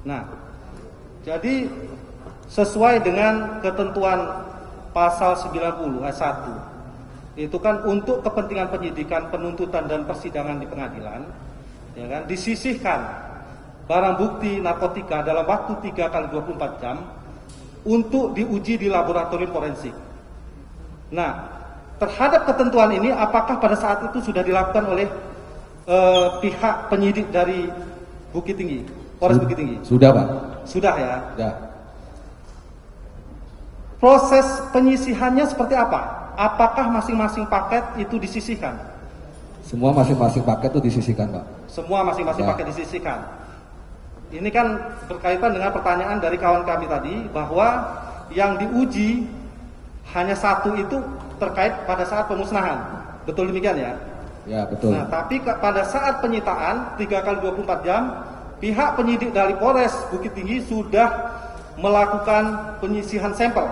Nah, jadi sesuai dengan ketentuan pasal 90 ayat 1 itu kan untuk kepentingan penyidikan, penuntutan dan persidangan di pengadilan, ya kan, disisihkan barang bukti narkotika dalam waktu 3 kali 24 jam untuk diuji di laboratorium forensik. Nah, terhadap ketentuan ini apakah pada saat itu sudah dilakukan oleh pihak penyidik dari Bukit Tinggi, Polres Bukit Tinggi? Sudah, Pak. Sudah ya. Sudah. Proses penyisihannya seperti apa? Apakah masing-masing paket itu disisihkan? Semua masing-masing paket itu disisihkan, Pak. Semua masing-masing Ya. paket disisihkan. Ini kan berkaitan dengan pertanyaan dari kawan kami tadi bahwa yang diuji hanya satu itu terkait pada saat pemusnahan. Betul demikian ya? Ya, betul. Nah, tapi pada saat penyitaan 3 kali 24 jam, pihak penyidik dari Polres Bukit Tinggi sudah melakukan penyisihan sampel.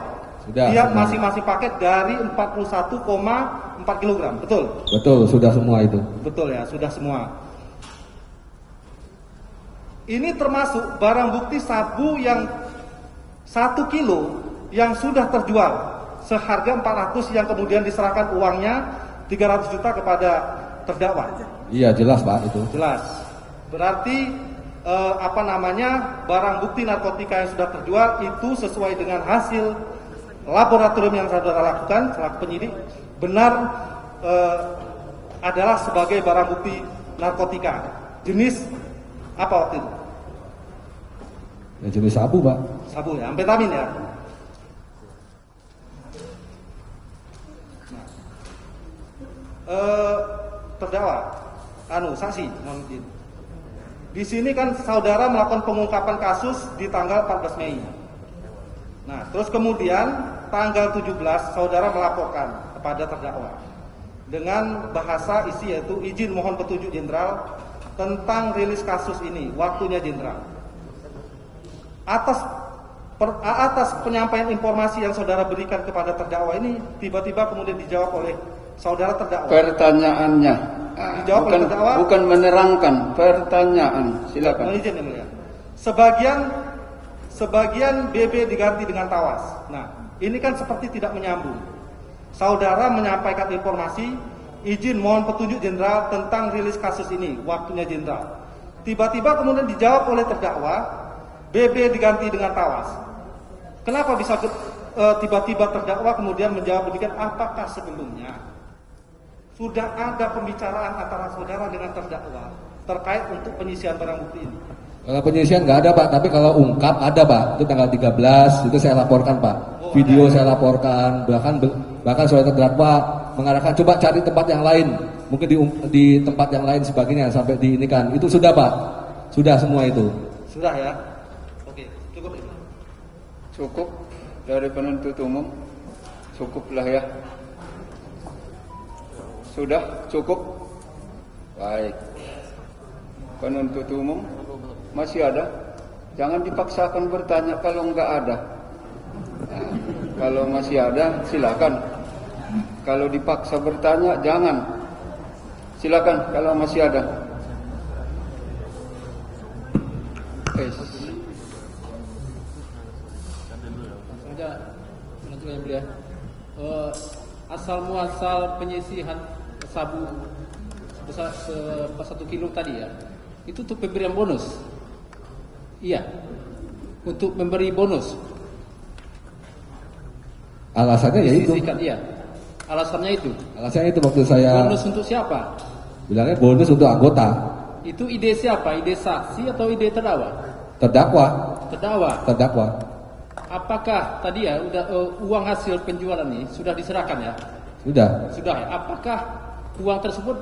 Sudah, Dia semua. masing-masing paket dari 41,4 kg. Betul? Betul, sudah semua itu. Betul ya, sudah semua. Ini termasuk barang bukti sabu yang 1 kilo yang sudah terjual seharga 400 yang kemudian diserahkan uangnya 300 juta kepada terdakwa. Iya jelas Pak itu. Jelas. Berarti barang bukti narkotika yang sudah terjual itu sesuai dengan hasil laboratorium yang saudara lakukan selaku penyidik benar adalah sebagai barang bukti narkotika. Jenis apa waktu itu? Ya, jenis sabu Pak. Sabu ya, amfetamin ya. Terdakwa, saksi, mohon izin. Di sini kan saudara melakukan pengungkapan kasus di tanggal 14 Mei. Nah, terus kemudian tanggal 17 saudara melaporkan kepada terdakwa dengan bahasa isi yaitu izin mohon petunjuk jenderal tentang rilis kasus ini, waktunya jenderal. Atas penyampaian informasi yang saudara berikan kepada terdakwa ini tiba-tiba kemudian dijawab oleh saudara terdakwa. Pertanyaannya, dijawab oleh terdakwa. Bukan menerangkan, pertanyaan. Silakan. Mohon izin yang mulia. Sebagian BB diganti dengan tawas. Nah, ini kan seperti tidak menyambung. Saudara menyampaikan informasi, izin mohon petunjuk jenderal tentang rilis kasus ini, waktunya jenderal. Tiba-tiba kemudian dijawab oleh terdakwa, BB diganti dengan tawas. Kenapa bisa tiba-tiba terdakwa kemudian menjawab demikian? Apakah sebelumnya sudah ada pembicaraan antara saudara dengan terdakwa terkait untuk penyisian barang bukti ini? Kalau penyisian nggak ada Pak, tapi kalau ungkap ada Pak. Itu tanggal 13 itu saya laporkan Pak. Video saya laporkan, bahkan saudara terdakwa mengarahkan coba cari tempat yang lain, mungkin di tempat yang lain sebagainya sampai diinikan. Itu sudah Pak, sudah semua itu. Sudah ya. Oke, cukup ini. Cukup dari penuntut umum, cukuplah ya. Sudah cukup. Baik. Penuntut umum masih ada. Jangan dipaksakan bertanya kalau enggak ada. Nah, kalau masih ada silakan. Kalau dipaksa bertanya jangan. Silakan kalau masih ada. Asal muasal penyisihan sabu sebesar 1 kilo tadi ya, itu untuk pemberian bonus. Iya, untuk memberi bonus. Alasannya ya itu. Iya, alasannya itu. Alasannya itu waktu saya. Bonus untuk siapa? Bilangnya bonus untuk anggota. Itu ide siapa? Ide saksi atau ide terdakwa? Terdakwa. Terdakwa. Apakah tadi ya uang hasil penjualan ini sudah diserahkan ya? Sudah. Apakah uang tersebut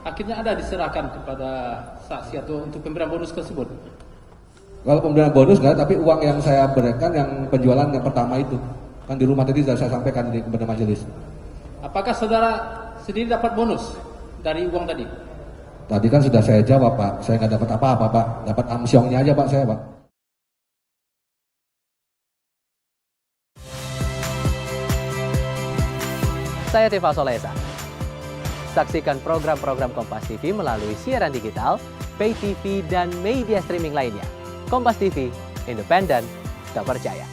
akhirnya ada diserahkan kepada saksi atau untuk pemberian bonus tersebut? Kalau pemberian bonus enggak, tapi uang yang saya berikan yang penjualan yang pertama itu kan di rumah tadi sudah saya sampaikan kepada majelis. Apakah saudara sendiri dapat bonus dari uang tadi? Tadi kan sudah saya jawab Pak, saya nggak dapat apa-apa Pak, dapat amsyongnya aja Pak saya Pak. Saya Tifa Solesa. Saksikan program-program Kompas TV melalui siaran digital, pay TV, dan media streaming lainnya. Kompas TV, independen, terpercaya.